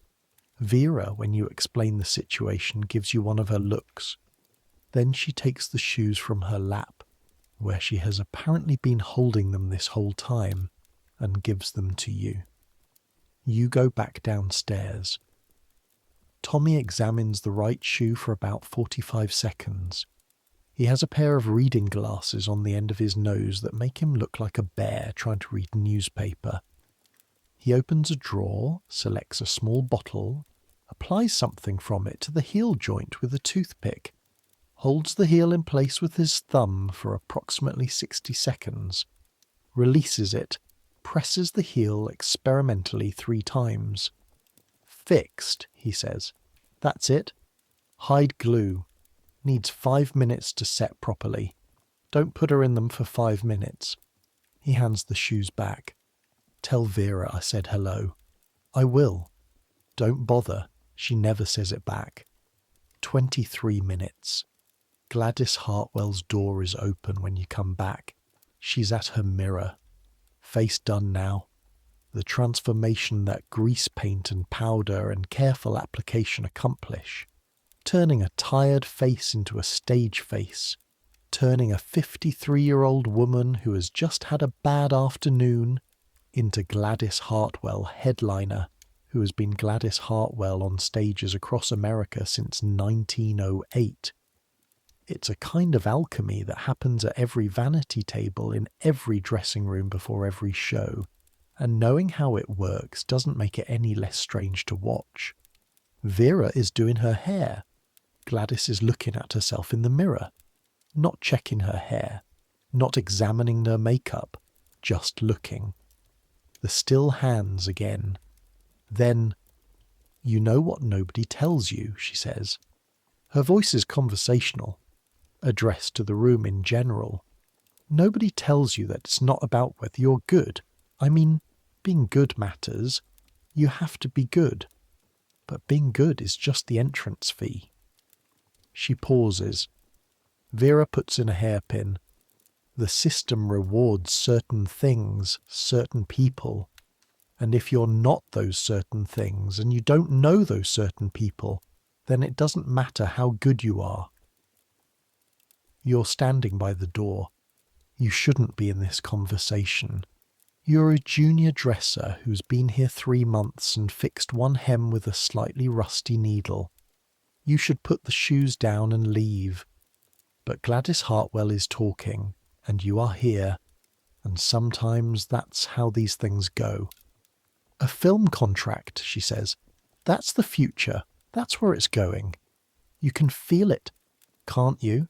Vera, when you explain the situation, gives you one of her looks. Then she takes the shoes from her lap, where she has apparently been holding them this whole time, and gives them to you. You go back downstairs. Tommy examines the right shoe for about 45 seconds. He has a pair of reading glasses on the end of his nose that make him look like a bear trying to read a newspaper. He opens a drawer, selects a small bottle, applies something from it to the heel joint with a toothpick, holds the heel in place with his thumb for approximately 60 seconds, releases it, presses the heel experimentally 3 times. Fixed, he says. That's it. Hide glue. Needs 5 minutes to set properly. Don't put her in them for 5 minutes. He hands the shoes back. Tell Vera I said hello. I will. Don't bother. She never says it back. 23 minutes. Gladys Hartwell's door is open when you come back. She's at her mirror. Face done now. The transformation that grease paint and powder and careful application accomplish. Turning a tired face into a stage face. Turning a 53-year-old woman who has just had a bad afternoon into Gladys Hartwell headliner, who has been Gladys Hartwell on stages across America since 1908. It's a kind of alchemy that happens at every vanity table in every dressing room before every show, and knowing how it works doesn't make it any less strange to watch. Vera is doing her hair. Gladys is looking at herself in the mirror, not checking her hair, not examining her makeup, just looking. The still hands again. Then, you know what nobody tells you, she says. Her voice is conversational, addressed to the room in general. Nobody tells you that it's not about whether you're good. I mean, being good matters. You have to be good. But being good is just the entrance fee. She pauses. Vera puts in a hairpin. The system rewards certain things, certain people. And if you're not those certain things and you don't know those certain people, then it doesn't matter how good you are. You're standing by the door. You shouldn't be in this conversation. You're a junior dresser who's been here 3 months and fixed one hem with a slightly rusty needle. You should put the shoes down and leave. But Gladys Hartwell is talking, and you are here, and sometimes that's how these things go. A film contract, she says. That's the future. That's where it's going. You can feel it, can't you?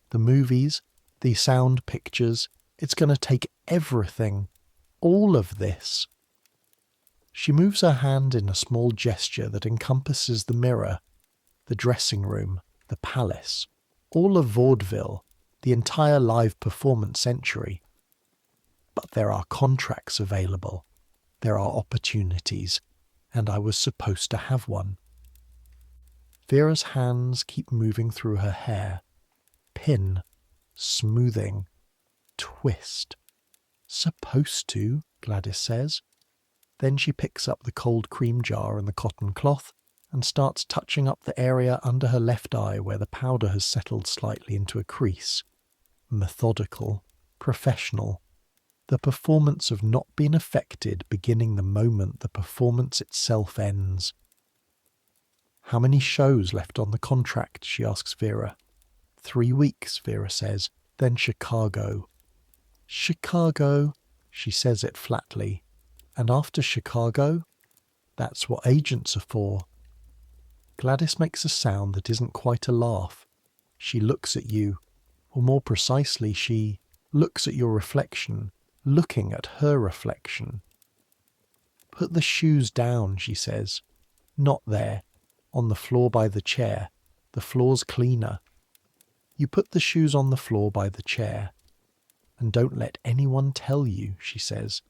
The movies, the sound pictures, it's going to take everything. All of this. She moves her hand in a small gesture that encompasses the mirror, the dressing room, the palace, all of vaudeville, the entire live performance century. But there are contracts available. There are opportunities, and I was supposed to have one. Vera's hands keep moving through her hair. Pin, smoothing, twist. Supposed to, Gladys says. Then she picks up the cold cream jar and the cotton cloth and starts touching up the area under her left eye where the powder has settled slightly into a crease. methodical, professional, the performance of not being affected beginning the moment the performance itself ends. How many shows left on the contract, she asks Vera. 3 weeks, Vera says, then Chicago. Chicago, she says it flatly. And after Chicago? That's what agents are for. Gladys makes a sound that isn't quite a laugh. She looks at you, or more precisely, she looks at your reflection, looking at her reflection. Put the shoes down, she says. Not there, on the floor by the chair. The floor's cleaner. You put the shoes on the floor by the chair. And don't let anyone tell you, she says,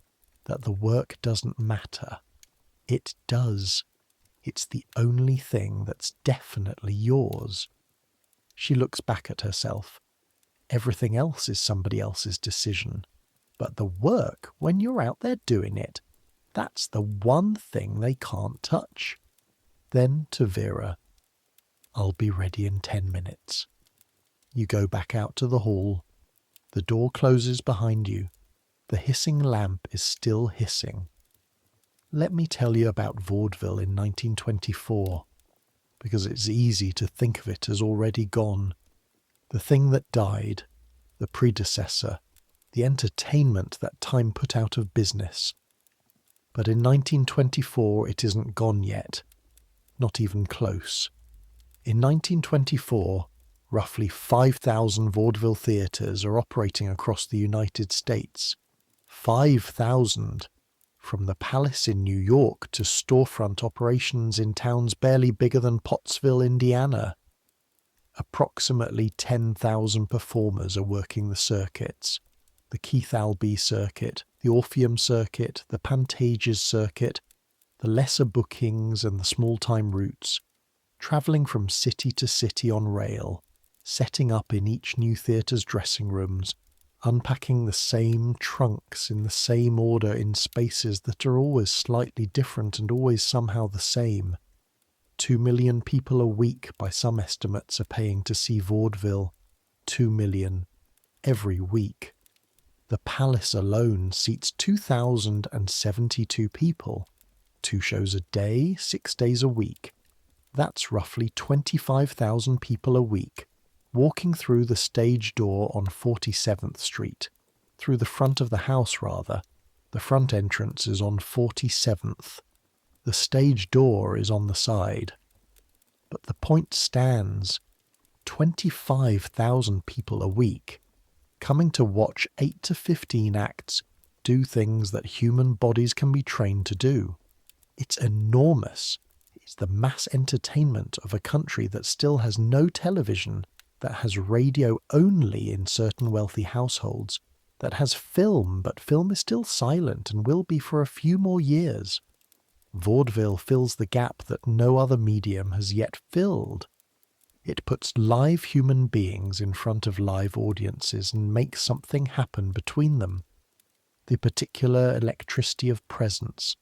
that the work doesn't matter. It does. It's the only thing that's definitely yours. She looks back at herself. Everything else is somebody else's decision. But the work, when you're out there doing it, that's the one thing they can't touch. Then to Vera, I'll be ready in 10 minutes. You go back out to the hall. The door closes behind you. The hissing lamp is still hissing. Let me tell you about vaudeville in 1924, because it's easy to think of it as already gone. The thing that died, the predecessor, the entertainment that time put out of business. But in 1924 it isn't gone yet, not even close. In 1924, roughly 5,000 vaudeville theatres are operating across the United States. 5,000! From the Palace in New York to storefront operations in towns barely bigger than Pottsville, Indiana. Approximately 10,000 performers are working the circuits. The Keith Albee circuit, the Orpheum circuit, the Pantages circuit, the lesser bookings and the small-time routes, travelling from city to city on rail, setting up in each new theatre's dressing rooms, unpacking the same trunks in the same order in spaces that are always slightly different and always somehow the same. 2 million people a week, by some estimates, are paying to see vaudeville. 2 million every week. The Palace alone seats 2,072 people. 2 shows a day, 6 days a week. That's roughly 25,000 people a week, walking through the stage door on 47th Street. Through the front of the house, rather. The front entrance is on 47th. The stage door is on the side. But the point stands. 25,000 people a week, coming to watch 8 to 15 acts do things that human bodies can be trained to do. It's enormous. It's the mass entertainment of a country that still has no television, that has radio only in certain wealthy households, that has film, but film is still silent and will be for a few more years. Vaudeville fills the gap that no other medium has yet filled. It puts live human beings in front of live audiences and makes something happen between them. The particular electricity of presence,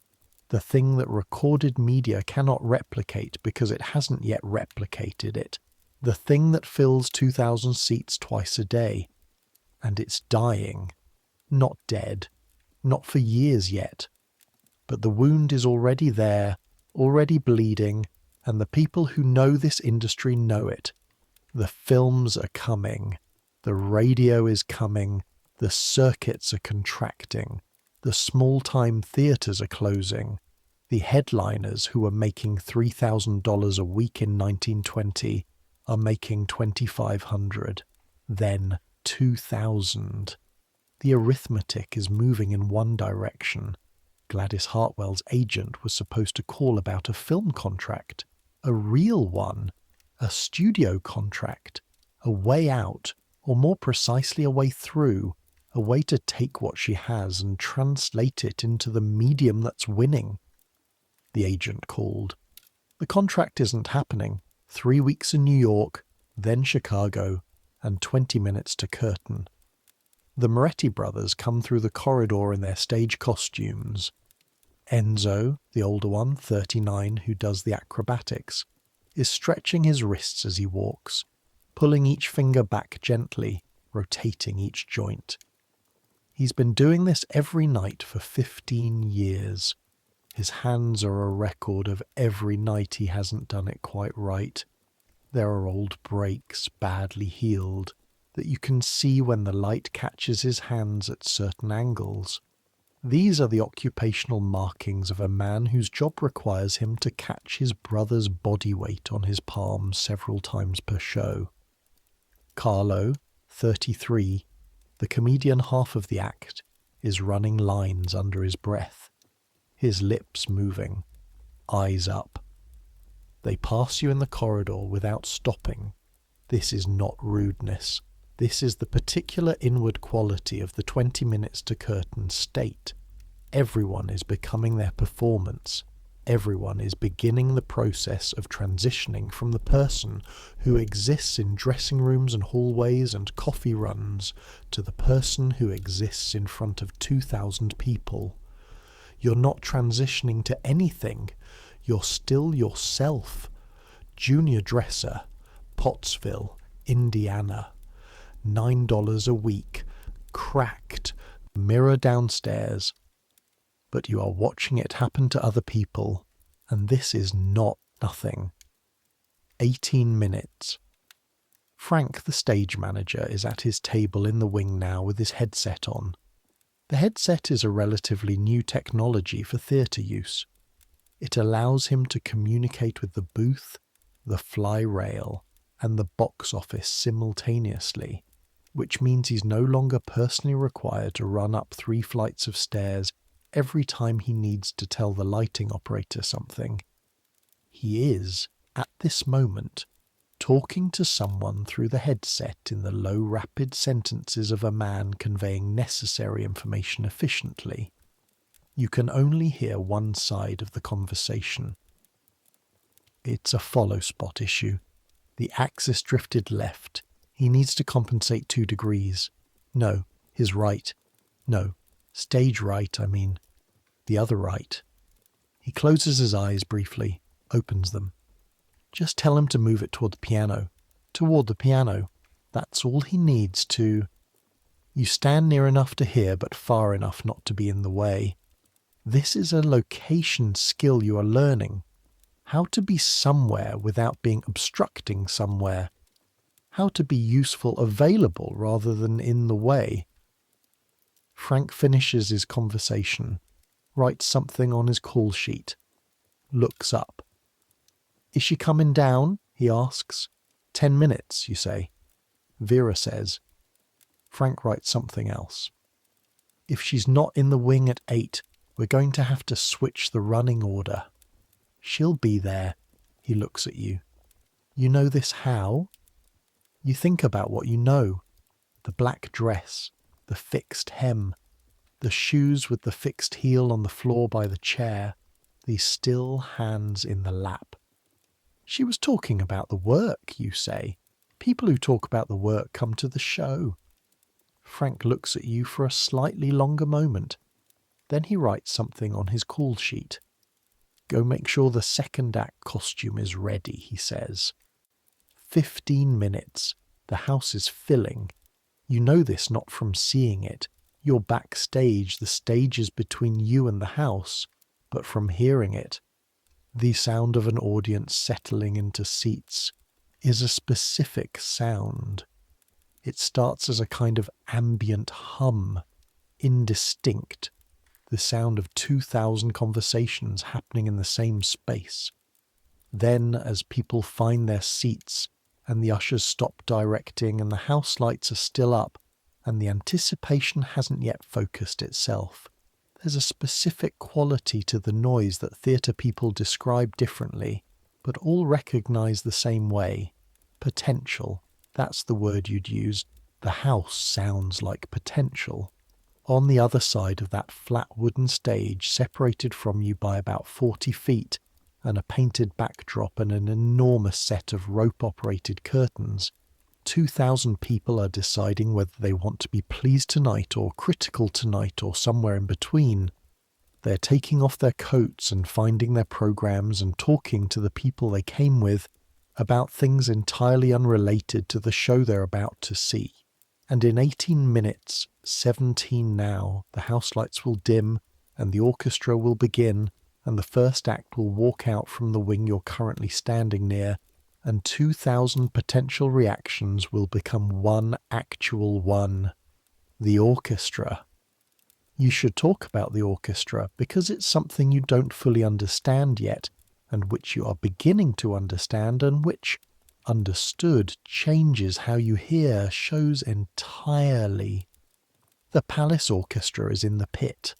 the thing that recorded media cannot replicate because it hasn't yet replicated it, the thing that fills 2,000 seats twice a day. And it's dying, not dead, not for years yet. But the wound is already there, already bleeding, and the people who know this industry know it. The films are coming, the radio is coming, the circuits are contracting, the small-time theatres are closing. The headliners who were making $3,000 a week in 1920 are making $2,500, then $2,000. The arithmetic is moving in one direction. Gladys Hartwell's agent was supposed to call about a film contract, a real one, a studio contract, a way out, or more precisely a way through, a way to take what she has and translate it into the medium that's winning. The agent called. The contract isn't happening. 3 weeks in New York, then Chicago, and 20 minutes to curtain. The Moretti brothers come through the corridor in their stage costumes. Enzo, the older one, 39, who does the acrobatics, is stretching his wrists as he walks, pulling each finger back gently, rotating each joint. He's been doing this every night for 15 years. His hands are a record of every night he hasn't done it quite right. There are old breaks, badly healed, that you can see when the light catches his hands at certain angles. These are the occupational markings of a man whose job requires him to catch his brother's body weight on his palm several times per show. Carlo, 33, the comedian half of the act, is running lines under his breath, his lips moving, eyes up. They pass you in the corridor without stopping. This is not rudeness. This is the particular inward quality of the 20 minutes to curtain state. Everyone is becoming their performance. Everyone is beginning the process of transitioning from the person who exists in dressing rooms and hallways and coffee runs to the person who exists in front of 2,000 people. You're not transitioning to anything. You're still yourself. Junior dresser, Pottsville, Indiana. $9 a week, cracked, mirror downstairs. But you are watching it happen to other people, and this is not nothing. 18 minutes. Frank, the stage manager, is at his table in the wing now with his headset on. The headset is a relatively new technology for theatre use. It allows him to communicate with the booth, the fly rail, and the box office simultaneously, which means he's no longer personally required to run up 3 flights of stairs every time he needs to tell the lighting operator something. He is, at this moment, talking to someone through the headset in the low, rapid sentences of a man conveying necessary information efficiently. You can only hear one side of the conversation. It's a follow spot issue. The axis drifted left. He needs to compensate 2 degrees. No, his right. No, stage right, I mean. The other right. He closes his eyes briefly, opens them. Just tell him to move it toward the piano. Toward the piano. That's all he needs to... You stand near enough to hear, but far enough not to be in the way. This is a location skill you are learning. How to be somewhere without being obstructing somewhere. How to be useful, available, rather than in the way. Frank finishes his conversation, writes something on his call sheet, looks up. Is she coming down? He asks. 10 minutes, you say. Vera says. Frank writes something else. If she's not in the wing at 8, we're going to have to switch the running order. She'll be there. He looks at you. You know this how? You think about what you know. The black dress, the fixed hem, the shoes with the fixed heel on the floor by the chair, these still hands in the lap. She was talking about the work, you say. People who talk about the work come to the show. Frank looks at you for a slightly longer moment. Then he writes something on his call sheet. Go make sure the second act costume is ready, he says. 15 minutes. The house is filling. You know this not from seeing it. You're backstage. The stage is between you and the house, but from hearing it. The sound of an audience settling into seats is a specific sound. It starts as a kind of ambient hum, indistinct, the sound of 2,000 conversations happening in the same space. Then, as people find their seats, and the ushers stop directing, and the house lights are still up, and the anticipation hasn't yet focused itself, there's a specific quality to the noise that theatre people describe differently, but all recognise the same way. Potential. That's the word you'd use. The house sounds like potential. On the other side of that flat wooden stage, separated from you by about 40 feet, and a painted backdrop and an enormous set of rope-operated curtains, 2,000 people are deciding whether they want to be pleased tonight or critical tonight or somewhere in between. They're taking off their coats and finding their programs and talking to the people they came with about things entirely unrelated to the show they're about to see. And in 18 minutes, 17 now, the house lights will dim and the orchestra will begin, and the first act will walk out from the wing you're currently standing near, and 2,000 potential reactions will become one actual one. The orchestra. You should talk about the orchestra because it's something you don't fully understand yet, and which you are beginning to understand, and which, understood, changes how you hear shows entirely. The palace orchestra is in the pit.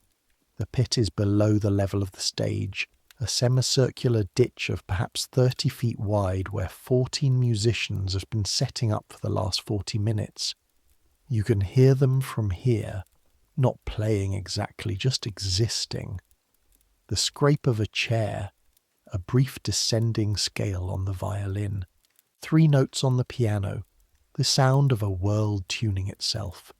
The pit is below the level of the stage, a semicircular ditch of perhaps 30 feet wide where 14 musicians have been setting up for the last 40 minutes. You can hear them from here, not playing exactly, just existing. The scrape of a chair, a brief descending scale on the violin, 3 notes on the piano, the sound of a world tuning itself.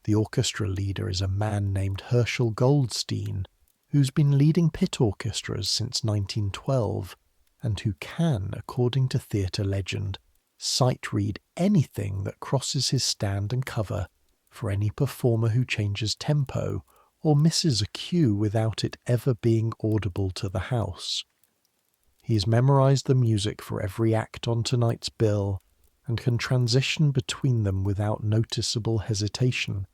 The orchestra leader is a man named Herschel Goldstein, who's been leading pit orchestras since 1912, and who can, according to theatre legend, sight-read anything that crosses his stand and cover for any performer who changes tempo or misses a cue without it ever being audible to the house. He's memorised the music for every act on tonight's bill and can transition between them without noticeable hesitation,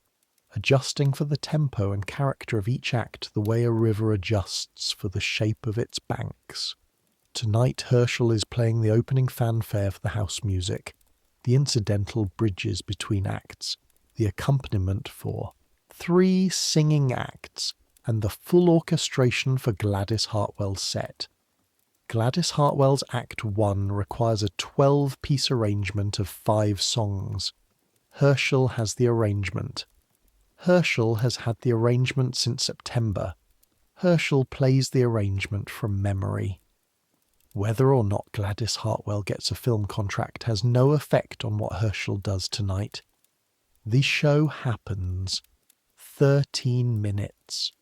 adjusting for the tempo and character of each act the way a river adjusts for the shape of its banks. Tonight Herschel is playing the opening fanfare for the house music, the incidental bridges between acts, the accompaniment for 3 singing acts, and the full orchestration for Gladys Hartwell's set. Gladys Hartwell's Act 1 requires a 12-piece arrangement of 5 songs. Herschel has the arrangement. Herschel has had the arrangement since September. Herschel plays the arrangement from memory. Whether or not Gladys Hartwell gets a film contract has no effect on what Herschel does tonight. The show happens. 13 minutes.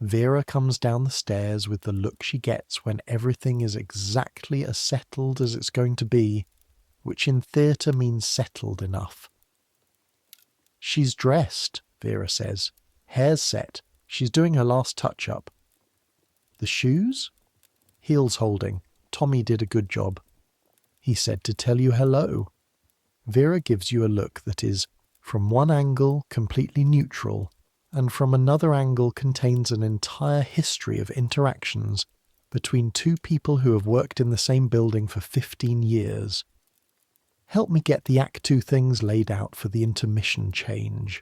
Vera comes down the stairs with the look she gets when everything is exactly as settled as it's going to be, which in theatre means settled enough. She's dressed, Vera says. Hair's set. She's doing her last touch-up. The shoes? Heels holding. Tommy did a good job. He said to tell you hello. Vera gives you a look that is, from one angle, completely neutral, and from another angle contains an entire history of interactions between 2 people who have worked in the same building for 15 years. Help me get the Act 2 things laid out for the intermission change.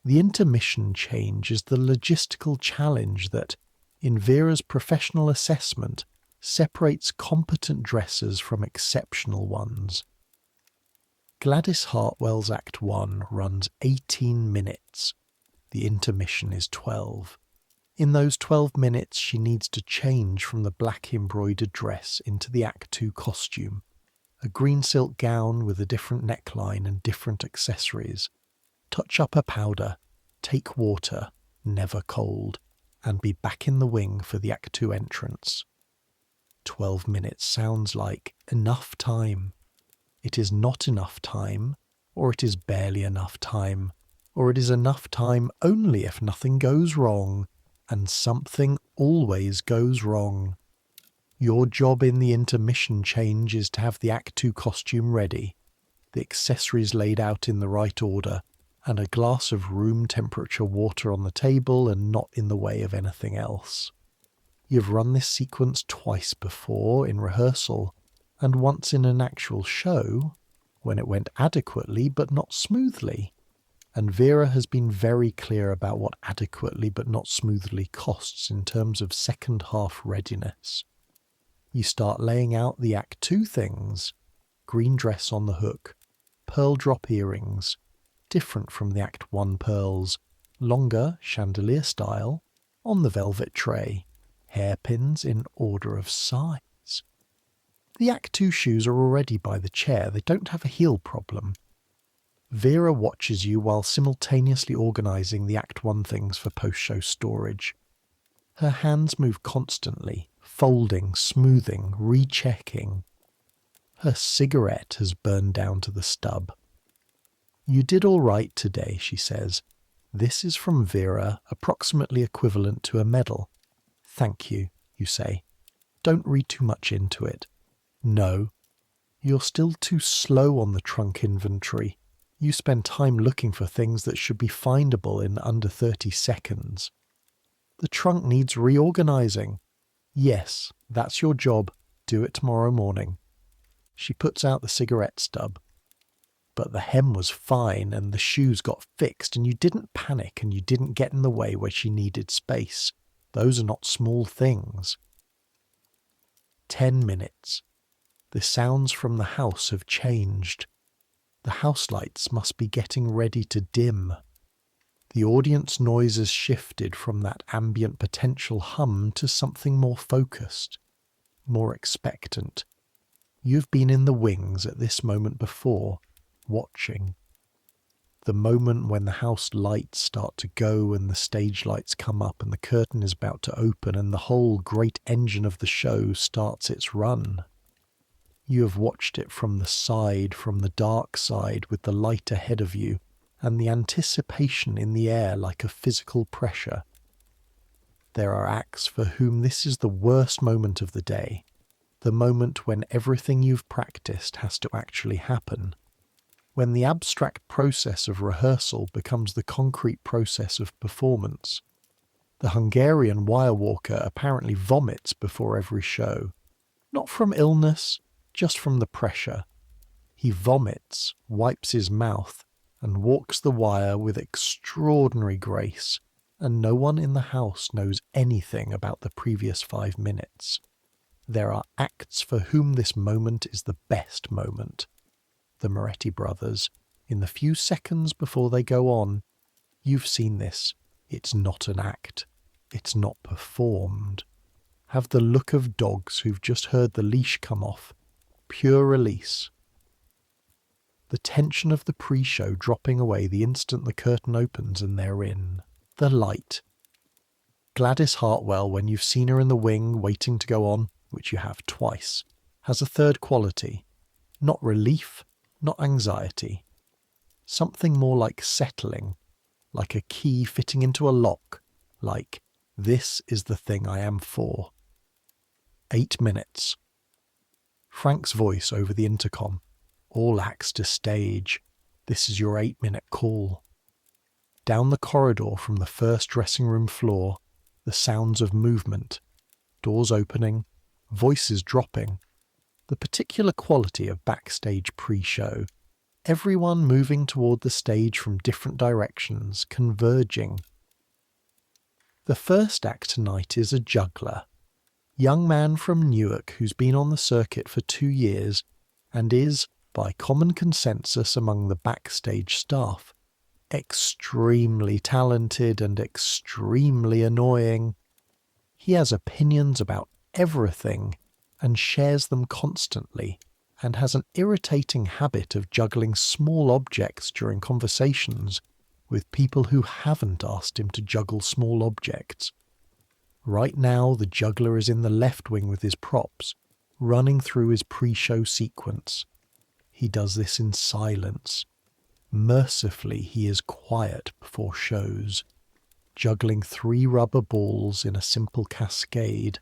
The intermission change is the logistical challenge that, in Vera's professional assessment, separates competent dressers from exceptional ones. Gladys Hartwell's Act 1 runs 18 minutes. The intermission is 12. In those 12 minutes she needs to change from the black embroidered dress into the Act 2 costume, a green silk gown with a different neckline and different accessories, touch up her powder, take water, never cold, and be back in the wing for the Act 2 entrance. 12 minutes sounds like enough time. It is not enough time, or it is barely enough time, or it is enough time only if nothing goes wrong, and something always goes wrong. Your job in the intermission change is to have the Act 2 costume ready, the accessories laid out in the right order, and a glass of room temperature water on the table and not in the way of anything else. You've run this sequence twice before in rehearsal, and once in an actual show, when it went adequately but not smoothly. And Vera has been very clear about what adequately but not smoothly costs in terms of second half readiness. You start laying out the Act 2 things. Green dress on the hook, pearl drop earrings, different from the Act 1 pearls, longer chandelier style, on the velvet tray, hairpins in order of size. The Act 2 shoes are already by the chair, they don't have a heel problem. Vera watches you while simultaneously organising the Act 1 things for post-show storage. Her hands move constantly, folding, smoothing, rechecking. Her cigarette has burned down to the stub. "You did all right today," she says. "This is from Vera, approximately equivalent to a medal." "Thank you," you say. "Don't read too much into it." "No. You're still too slow on the trunk inventory. You spend time looking for things that should be findable in under 30 seconds. The trunk needs reorganizing." "Yes, that's your job. Do it tomorrow morning." She puts out the cigarette stub. "But the hem was fine and the shoes got fixed and you didn't panic and you didn't get in the way where she needed space. Those are not small things." 10 minutes. The sounds from the house have changed. The house lights must be getting ready to dim. The audience noise has shifted from that ambient potential hum to something more focused, more expectant. You've been in the wings at this moment before, watching. The moment when the house lights start to go and the stage lights come up and the curtain is about to open and the whole great engine of the show starts its run. You have watched it from the side, from the dark side, with the light ahead of you, and the anticipation in the air like a physical pressure. There are acts for whom this is the worst moment of the day, the moment when everything you've practiced has to actually happen, when the abstract process of rehearsal becomes the concrete process of performance. The Hungarian wirewalker apparently vomits before every show, not from illness, just from the pressure. He vomits, wipes his mouth, and walks the wire with extraordinary grace, and no one in the house knows anything about the previous 5 minutes. There are acts for whom this moment is the best moment. The Moretti brothers, in the few seconds before they go on, you've seen this. It's not an act. It's not performed. Have the look of dogs who've just heard the leash come off. Pure release. The tension of the pre-show dropping away the instant the curtain opens and they're in. The light. Gladys Hartwell, when you've seen her in the wing waiting to go on, which you have twice, has a third quality. Not relief, not anxiety. Something more like settling, like a key fitting into a lock, like, this is the thing I am for. 8 minutes. Frank's voice over the intercom. All acts to stage. This is your 8-minute call. Down the corridor from the first dressing room floor, the sounds of movement. Doors opening, voices dropping. The particular quality of backstage pre-show. Everyone moving toward the stage from different directions, converging. The first act tonight is a juggler. Young man from Newark who's been on the circuit for 2 years and is, by common consensus among the backstage staff, extremely talented and extremely annoying. He has opinions about everything and shares them constantly, and has an irritating habit of juggling small objects during conversations with people who haven't asked him to juggle small objects. Right now the juggler is in the left wing with his props, running through his pre-show sequence. He does this in silence. Mercifully, he is quiet before shows, juggling 3 rubber balls in a simple cascade,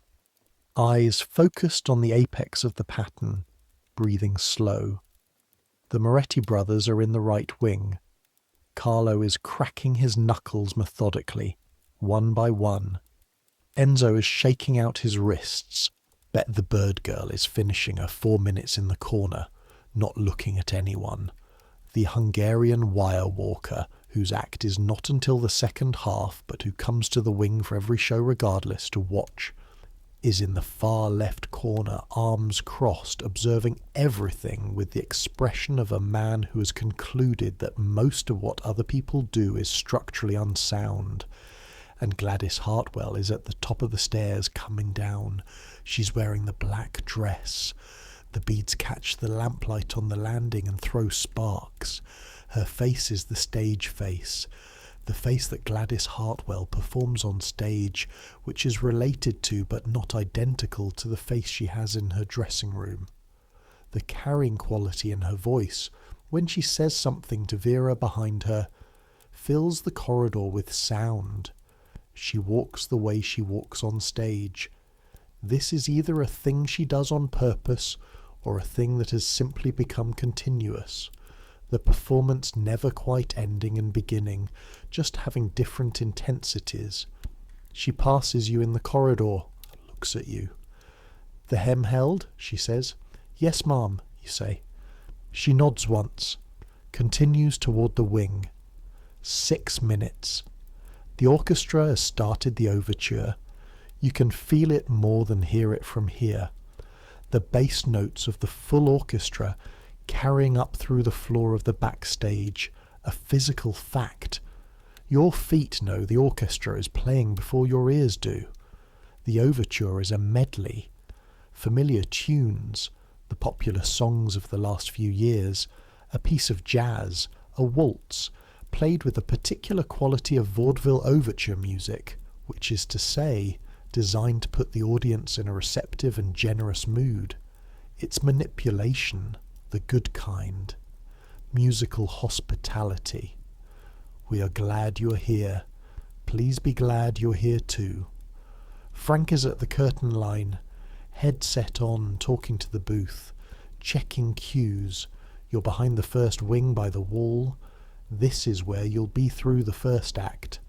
eyes focused on the apex of the pattern, breathing slow. The Moretti brothers are in the right wing. Carlo is cracking his knuckles methodically, one by one. Enzo is shaking out his wrists. Bet the bird girl is finishing her 4 minutes in the corner, not looking at anyone. The Hungarian wire walker, whose act is not until the second half, but who comes to the wing for every show regardless to watch, is in the far left corner, arms crossed, observing everything with the expression of a man who has concluded that most of what other people do is structurally unsound. And Gladys Hartwell is at the top of the stairs coming down. She's wearing the black dress. The beads catch the lamplight on the landing and throw sparks. Her face is the stage face, the face that Gladys Hartwell performs on stage, which is related to but not identical to the face she has in her dressing room. The carrying quality in her voice, when she says something to Vera behind her, fills the corridor with sound. She walks the way she walks on stage. This is either a thing she does on purpose or a thing that has simply become continuous. The performance never quite ending and beginning, just having different intensities. She passes you in the corridor, looks at you. "The hem held?" she says. "Yes, ma'am," you say. She nods once, continues toward the wing. 6 minutes. The orchestra has started the overture. You can feel it more than hear it from here. The bass notes of the full orchestra carrying up through the floor of the backstage, a physical fact. Your feet know the orchestra is playing before your ears do. The overture is a medley. Familiar tunes, the popular songs of the last few years, a piece of jazz, a waltz, played with a particular quality of vaudeville overture music, which is to say, designed to put the audience in a receptive and generous mood. It's manipulation, the good kind. Musical hospitality. We are glad you're here. Please be glad you're here too. Frank is at the curtain line, headset on, talking to the booth, checking cues. You're behind the first wing by the wall. This is where you'll be through the first act.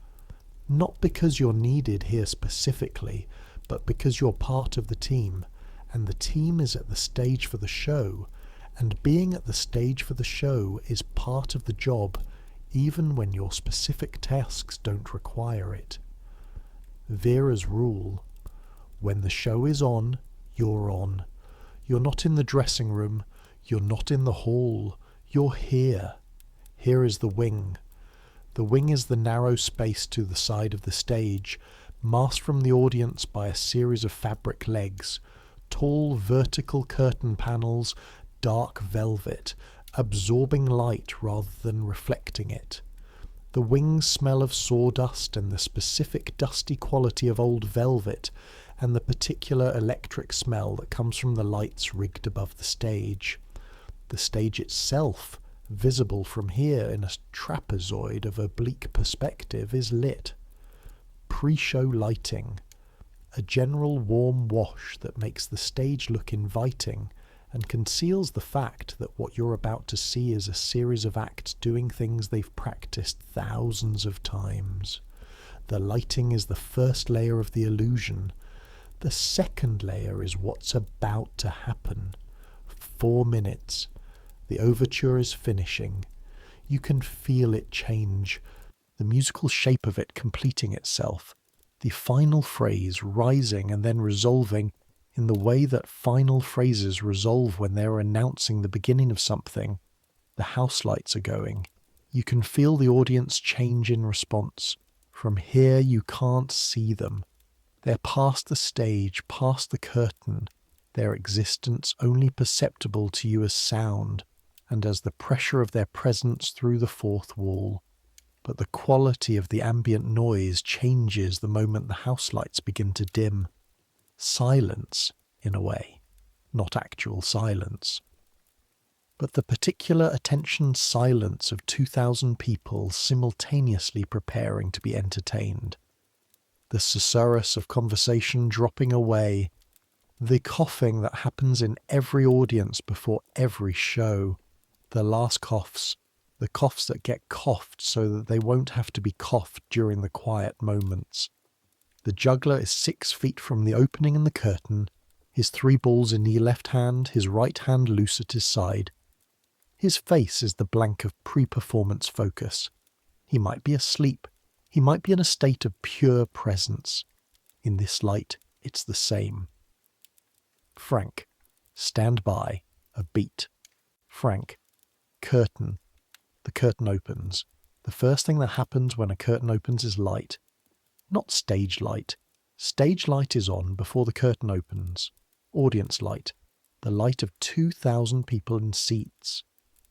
Not because you're needed here specifically, but because you're part of the team, and the team is at the stage for the show, and being at the stage for the show is part of the job, even when your specific tasks don't require it. Vera's rule: when the show is on, you're on. You're not in the dressing room, you're not in the hall, you're here. Here is the wing. The wing is the narrow space to the side of the stage, masked from the audience by a series of fabric legs, tall vertical curtain panels, dark velvet, absorbing light rather than reflecting it. The wings smell of sawdust and the specific dusty quality of old velvet, and the particular electric smell that comes from the lights rigged above the stage. The stage itself, visible from here in a trapezoid of oblique perspective, is lit. Pre-show lighting. A general warm wash that makes the stage look inviting and conceals the fact that what you're about to see is a series of acts doing things they've practiced thousands of times. The lighting is the first layer of the illusion. The second layer is what's about to happen. 4 minutes. The overture is finishing. You can feel it change, the musical shape of it completing itself, the final phrase rising and then resolving in the way that final phrases resolve when they're announcing the beginning of something. The house lights are going. You can feel the audience change in response. From here you can't see them. They're past the stage, past the curtain, their existence only perceptible to you as sound, and as the pressure of their presence through the fourth wall. But the quality of the ambient noise changes the moment the house lights begin to dim. Silence, in a way, not actual silence. But the particular attention silence of 2,000 people simultaneously preparing to be entertained. The susurrus of conversation dropping away. The coughing that happens in every audience before every show. The last coughs, the coughs that get coughed so that they won't have to be coughed during the quiet moments. The juggler is 6 feet from the opening in the curtain, his 3 balls in the left hand, his right hand loose at his side. His face is the blank of pre-performance focus. He might be asleep. He might be in a state of pure presence. In this light, it's the same. Frank, stand by, a beat. Frank, curtain. The curtain opens. The first thing that happens when a curtain opens is light. Not stage light. Stage light is on before the curtain opens. Audience light. The light of 2,000 people in seats.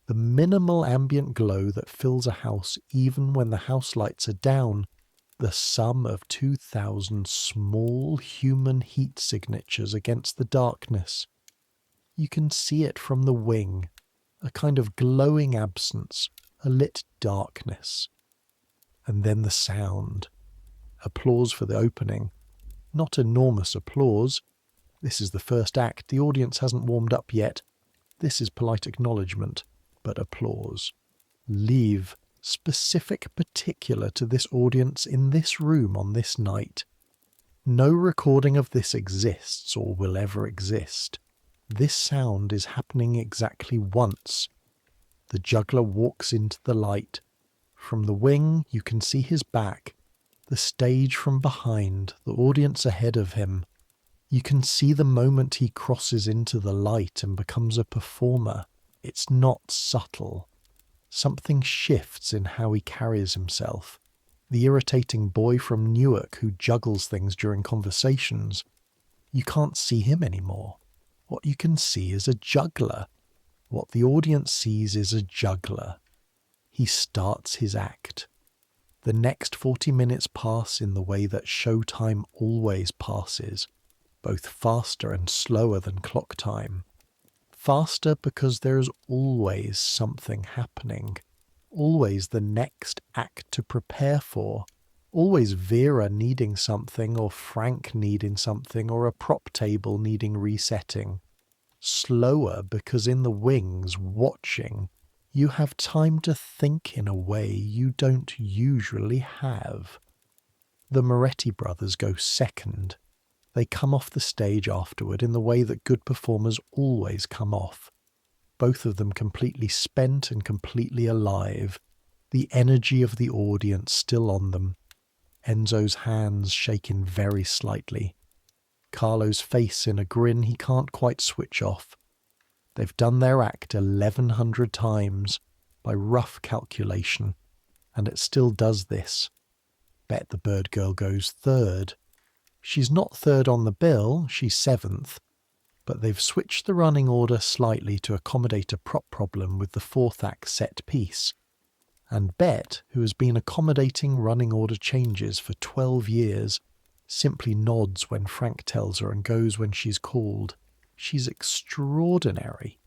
The minimal ambient glow that fills a house even when the house lights are down. The sum of 2,000 small human heat signatures against the darkness. You can see it from the wing. a kind of glowing absence, a lit darkness. And then the sound. Applause for the opening. Not enormous applause. This is the first act. The audience hasn't warmed up yet. This is polite acknowledgement, but applause. Leave, specific, particular to this audience in this room on this night. No recording of this exists or will ever exist. This sound is happening exactly once. The juggler walks into the light. From the wing, you can see his back, the stage from behind, the audience ahead of him. You can see the moment he crosses into the light and becomes a performer. It's not subtle. Something shifts in how he carries himself. The irritating boy from Newark who juggles things during conversations. You can't see him anymore. What you can see is a juggler. What the audience sees is a juggler. He starts his act. The next 40 minutes pass in the way that showtime always passes, both faster and slower than clock time. Faster because there's always something happening, always the next act to prepare for, always Vera needing something or Frank needing something or a prop table needing resetting. Slower because in the wings, watching, you have time to think in a way you don't usually have. The Moretti brothers go second. They come off the stage afterward in the way that good performers always come off. Both of them completely spent and completely alive, the energy of the audience still on them. Enzo's hands shaking very slightly. Carlo's face in a grin he can't quite switch off. They've done their act 1,100 times, by rough calculation, and it still does this. Bet the bird girl goes third. She's not third on the bill, she's seventh, but they've switched the running order slightly to accommodate a prop problem with the fourth act set piece. And Bet, who has been accommodating running order changes for 12 years, simply nods when Frank tells her and goes when she's called. She's extraordinary.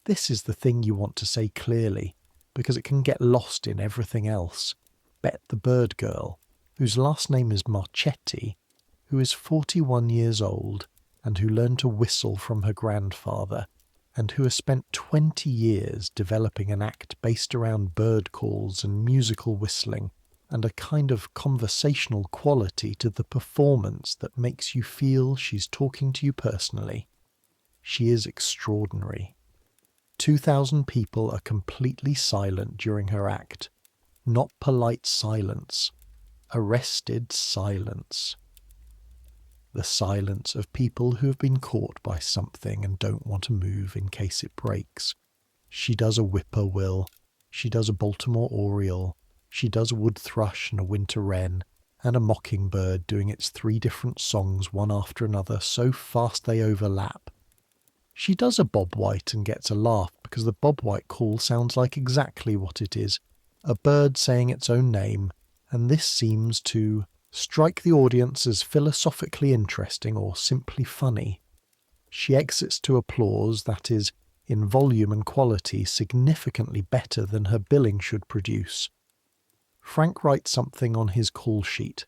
This is the thing you want to say clearly, because it can get lost in everything else. Bet the bird girl, whose last name is Marchetti, who is 41 years old and who learned to whistle from her grandfather, and who has spent 20 years developing an act based around bird calls and musical whistling, and a kind of conversational quality to the performance that makes you feel she's talking to you personally. She is extraordinary. 2,000 people are completely silent during her act. Not polite silence. Arrested silence. The silence of people who have been caught by something and don't want to move in case it breaks. She does a whippoorwill. She does a Baltimore oriole. She does a wood thrush and a winter wren, and a mockingbird doing its 3 different songs one after another so fast they overlap. She does a Bob White and gets a laugh because the Bob White call sounds like exactly what it is, a bird saying its own name, and this seems to strike the audience as philosophically interesting or simply funny. She exits to applause that is, in volume and quality, significantly better than her billing should produce. Frank writes something on his call sheet.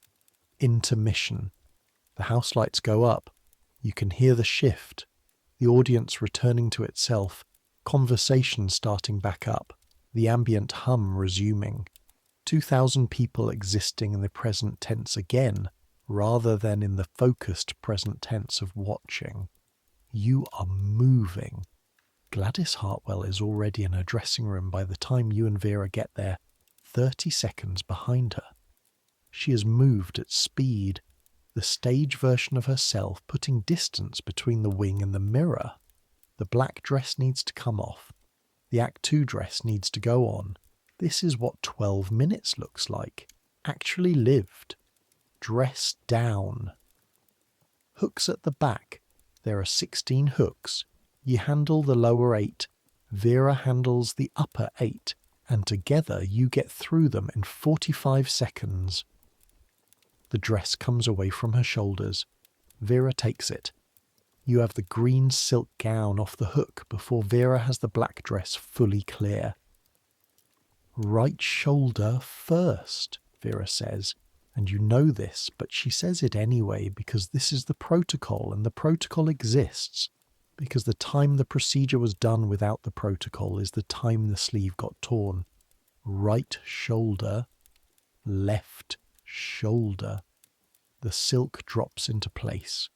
Intermission. The house lights go up. You can hear the shift. The audience returning to itself. Conversation starting back up. The ambient hum resuming. 2,000 people existing in the present tense again, rather than in the focused present tense of watching. You are moving. Gladys Hartwell is already in her dressing room by the time you and Vera get there, 30 seconds behind her. She has moved at speed, the stage version of herself putting distance between the wing and the mirror. The black dress needs to come off. The Act 2 dress needs to go on. This is what 12 minutes looks like. Actually lived. Dress down. Hooks at the back. There are 16 hooks. You handle the lower 8. Vera handles the upper 8. And together you get through them in 45 seconds. The dress comes away from her shoulders. Vera takes it. You have the green silk gown off the hook before Vera has the black dress fully clear. Right shoulder first, Vera says, and you know this, but she says it anyway because this is the protocol, and the protocol exists because the time the procedure was done without the protocol is the time the sleeve got torn. Right shoulder, left shoulder. The silk drops into place.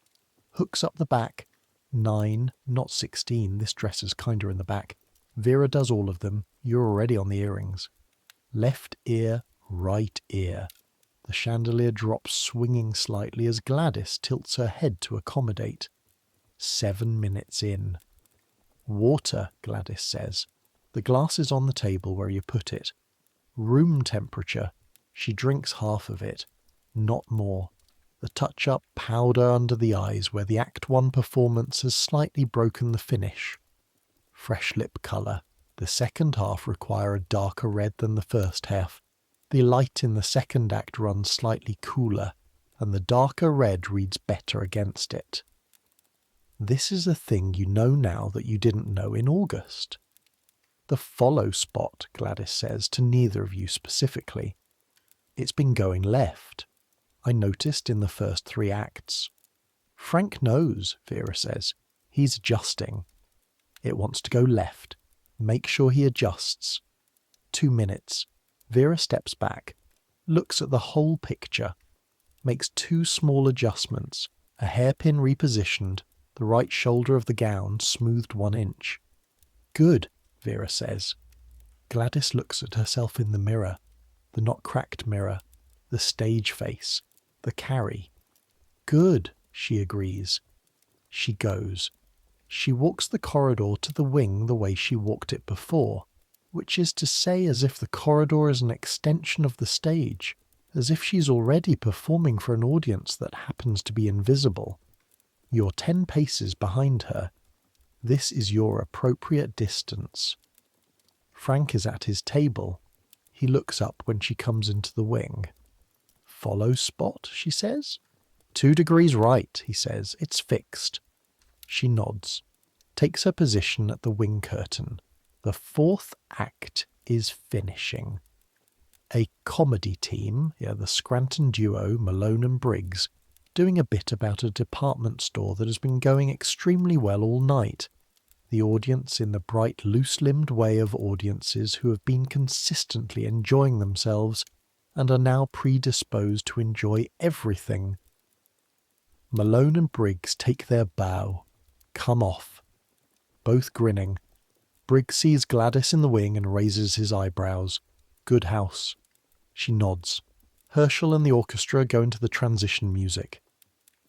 Hooks up the back. 9, not 16, this dress is kinder in the back. Vera does all of them. You're already on the earrings. Left ear, right ear. The chandelier drops swinging slightly as Gladys tilts her head to accommodate. 7 minutes in. Water, Gladys says. The glass is on the table where you put it. Room temperature. She drinks half of it. Not more. The touch-up powder under the eyes where the Act 1 performance has slightly broken the finish. Fresh lip colour. The second half require a darker red than the first half. The light in the second act runs slightly cooler, and the darker red reads better against it. This is a thing you know now that you didn't know in August. The follow spot, Gladys says, to neither of you specifically. It's been going left. I noticed in the first 3 acts. Frank knows, Vera says. He's adjusting. It wants to go left. Make sure he adjusts. 2 minutes. Vera steps back, looks at the whole picture, makes 2 small adjustments, a hairpin repositioned, the right shoulder of the gown smoothed 1 inch. Good, Vera says. Gladys looks at herself in the mirror, the not cracked mirror, the stage face, the carry. Good, she agrees. She goes. She walks the corridor to the wing the way she walked it before, which is to say as if the corridor is an extension of the stage, as if she's already performing for an audience that happens to be invisible. You're 10 paces behind her. This is your appropriate distance. Frank is at his table. He looks up when she comes into the wing. Follow spot, she says. 2 degrees right, he says. It's fixed. She nods, takes her position at the wing curtain. The 4th act is finishing. A comedy team, the Scranton duo, Malone and Briggs, doing a bit about a department store that has been going extremely well all night. The audience in the bright, loose-limbed way of audiences who have been consistently enjoying themselves and are now predisposed to enjoy everything. Malone and Briggs take their bow. Come off. Both grinning. Briggs sees Gladys in the wing and raises his eyebrows. Good house. She nods. Herschel and the orchestra go into the transition music.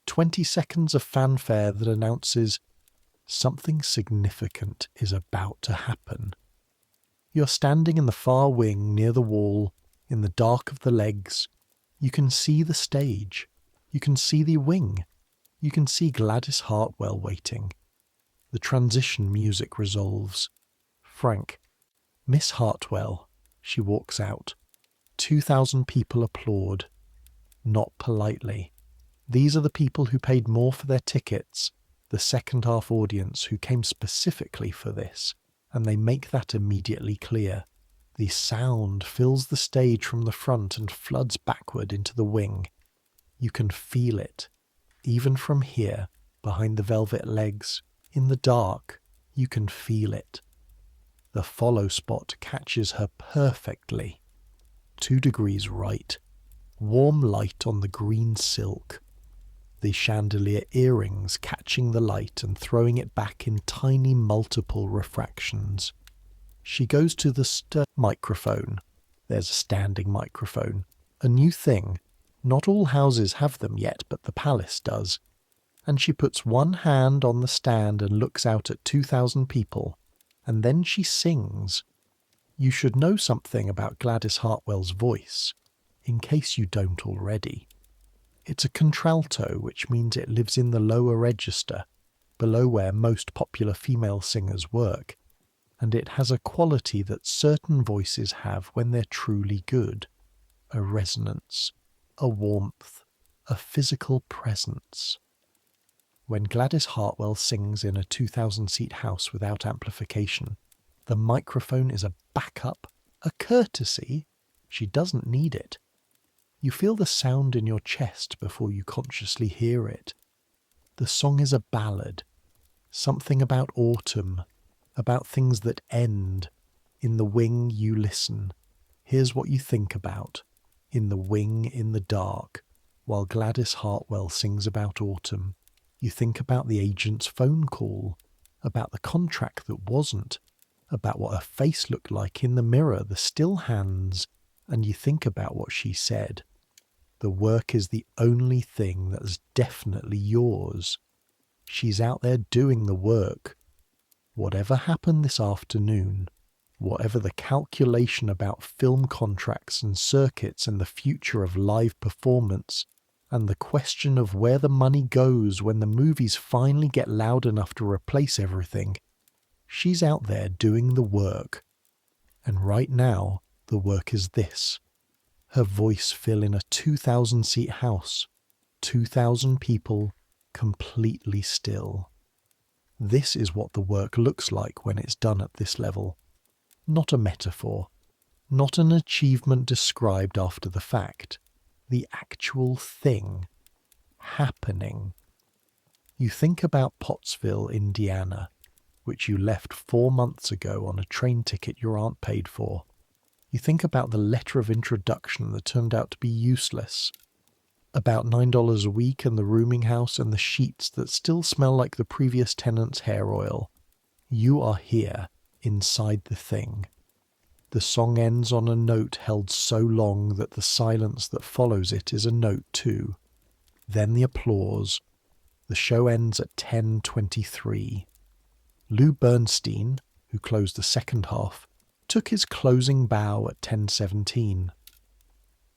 20 seconds of fanfare that announces something significant is about to happen. You're standing in the far wing near the wall, in the dark of the legs. You can see the stage. You can see the wing. You can see Gladys Hartwell waiting. The transition music resolves. Frank. Miss Hartwell. She walks out. 2,000 people applaud. Not politely. These are the people who paid more for their tickets, the second half audience who came specifically for this, and they make that immediately clear. The sound fills the stage from the front and floods backward into the wing. You can feel it. Even from here, behind the velvet legs, in the dark, you can feel it. The follow spot catches her perfectly. 2 degrees right. Warm light on the green silk. The chandelier earrings catching the light and throwing it back in tiny multiple refractions. She goes to the microphone. There's a standing microphone. A new thing. Not all houses have them yet, but the palace does. And she puts one hand on the stand and looks out at 2,000 people. And then she sings. You should know something about Gladys Hartwell's voice, in case you don't already. It's a contralto, which means it lives in the lower register, below where most popular female singers work, and it has a quality that certain voices have when they're truly good. A resonance, a warmth, a physical presence. When Gladys Hartwell sings in a 2,000-seat house without amplification, the microphone is a backup, a courtesy. She doesn't need it. You feel the sound in your chest before you consciously hear it. The song is a ballad, something about autumn, about things that end. In the wing you listen. Here's what you think about. In the wing in the dark, while Gladys Hartwell sings about autumn. You think about the agent's phone call, about the contract that wasn't, about what her face looked like in the mirror, the still hands, and you think about what she said. The work is the only thing that's definitely yours. She's out there doing the work. Whatever happened this afternoon, whatever the calculation about film contracts and circuits and the future of live performance, and the question of where the money goes when the movies finally get loud enough to replace everything, she's out there doing the work. And right now, the work is this. Her voice fill in a 2,000-seat house, 2,000 people, completely still. This is what the work looks like when it's done at this level. Not a metaphor, not an achievement described after the fact. The actual thing happening. You think about Pottsville, Indiana, which you left 4 months ago on a train ticket your aunt paid for. You think about the letter of introduction that turned out to be useless, about $9 a week and the rooming house and the sheets that still smell like the previous tenant's hair oil. You are here, inside the thing. The song ends on a note held so long that the silence that follows it is a note too. Then the applause. The show ends at 10:23. Lou Bernstein, who closed the second half, took his closing bow at 10:17.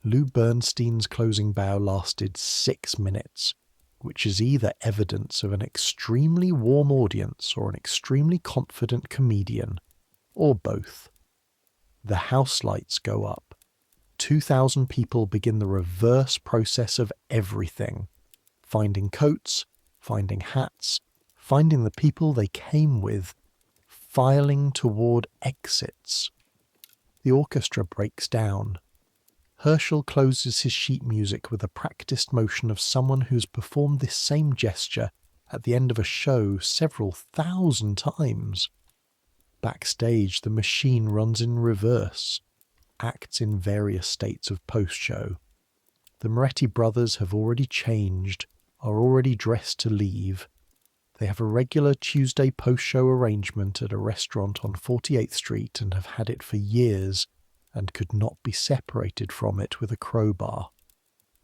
Lou Bernstein's closing bow lasted 6 minutes, which is either evidence of an extremely warm audience or an extremely confident comedian, or both. The house lights go up. 2,000 people begin the reverse process of everything. Finding coats, finding hats, finding the people they came with, filing toward exits. The orchestra breaks down. Herschel closes his sheet music with a practiced motion of someone who's performed this same gesture at the end of a show several thousand times. Backstage, the machine runs in reverse, acts in various states of post-show. The Moretti brothers have already changed, are already dressed to leave. They have a regular Tuesday post-show arrangement at a restaurant on 48th Street and have had it for years and could not be separated from it with a crowbar.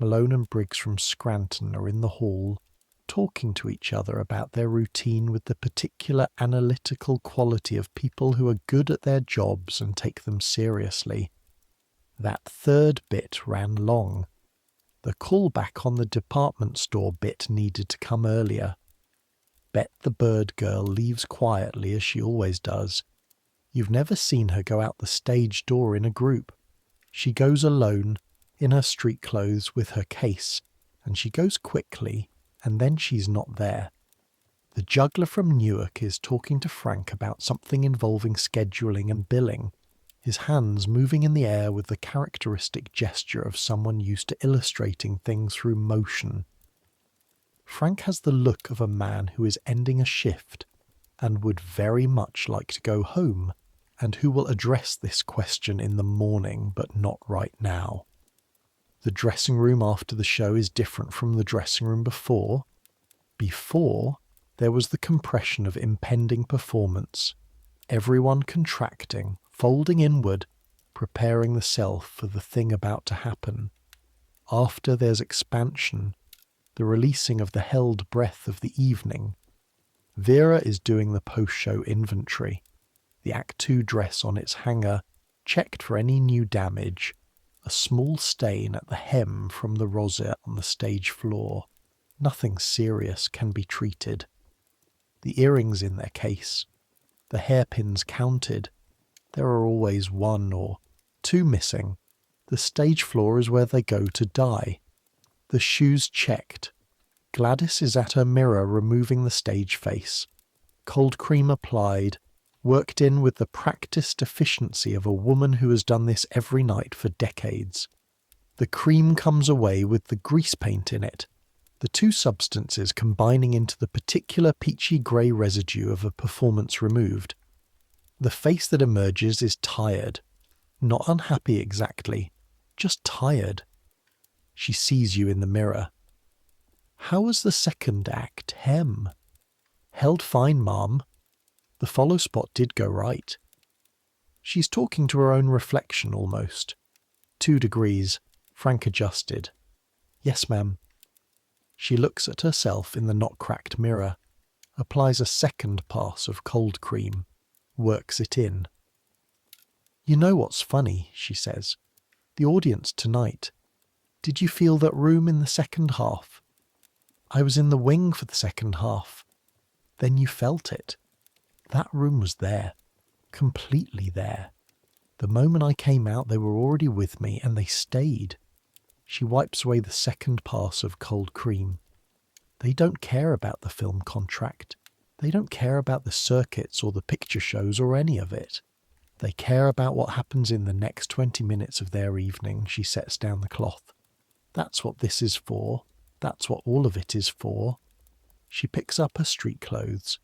Malone and Briggs from Scranton are in the hall, talking to each other about their routine with the particular analytical quality of people who are good at their jobs and take them seriously. That third bit ran long. The callback on the department store bit needed to come earlier. Bet the bird girl leaves quietly as she always does. You've never seen her go out the stage door in a group. She goes alone, in her street clothes with her case, and she goes quickly, and then she's not there. The juggler from Newark is talking to Frank about something involving scheduling and billing, his hands moving in the air with the characteristic gesture of someone used to illustrating things through motion. Frank has the look of a man who is ending a shift and would very much like to go home, and who will address this question in the morning, but not right now. The dressing room after the show is different from the dressing room before. Before, there was the compression of impending performance, everyone contracting, folding inward, preparing the self for the thing about to happen. After, there's expansion, the releasing of the held breath of the evening. Vera is doing the post-show inventory, the Act 2 dress on its hanger, checked for any new damage, a small stain at the hem from the rosette on the stage floor. Nothing serious can be treated. The earrings in their case, the hairpins counted. There are always 1 or 2 missing. The stage floor is where they go to die. The shoes checked. Gladys is at her mirror removing the stage face. Cold cream applied, worked in with the practiced efficiency of a woman who has done this every night for decades. The cream comes away with the grease paint in it, the two substances combining into the particular peachy grey residue of a performance removed. The face that emerges is tired, not unhappy exactly, just tired. She sees you in the mirror. How was the second act, Hem? Held fine, ma'am. The follow spot did go right. She's talking to her own reflection almost. 2 degrees, Frank adjusted. Yes, ma'am. She looks at herself in the not-cracked mirror, applies a second pass of cold cream, works it in. You know what's funny, she says. The audience tonight. Did you feel that room in the second half? I was in the wing for the second half. Then you felt it. That room was there. Completely there. The moment I came out, they were already with me, and they stayed. She wipes away the second pass of cold cream. They don't care about the film contract. They don't care about the circuits or the picture shows or any of it. They care about what happens in the next 20 minutes of their evening. She sets down the cloth. That's what this is for. That's what all of it is for. She picks up her street clothes.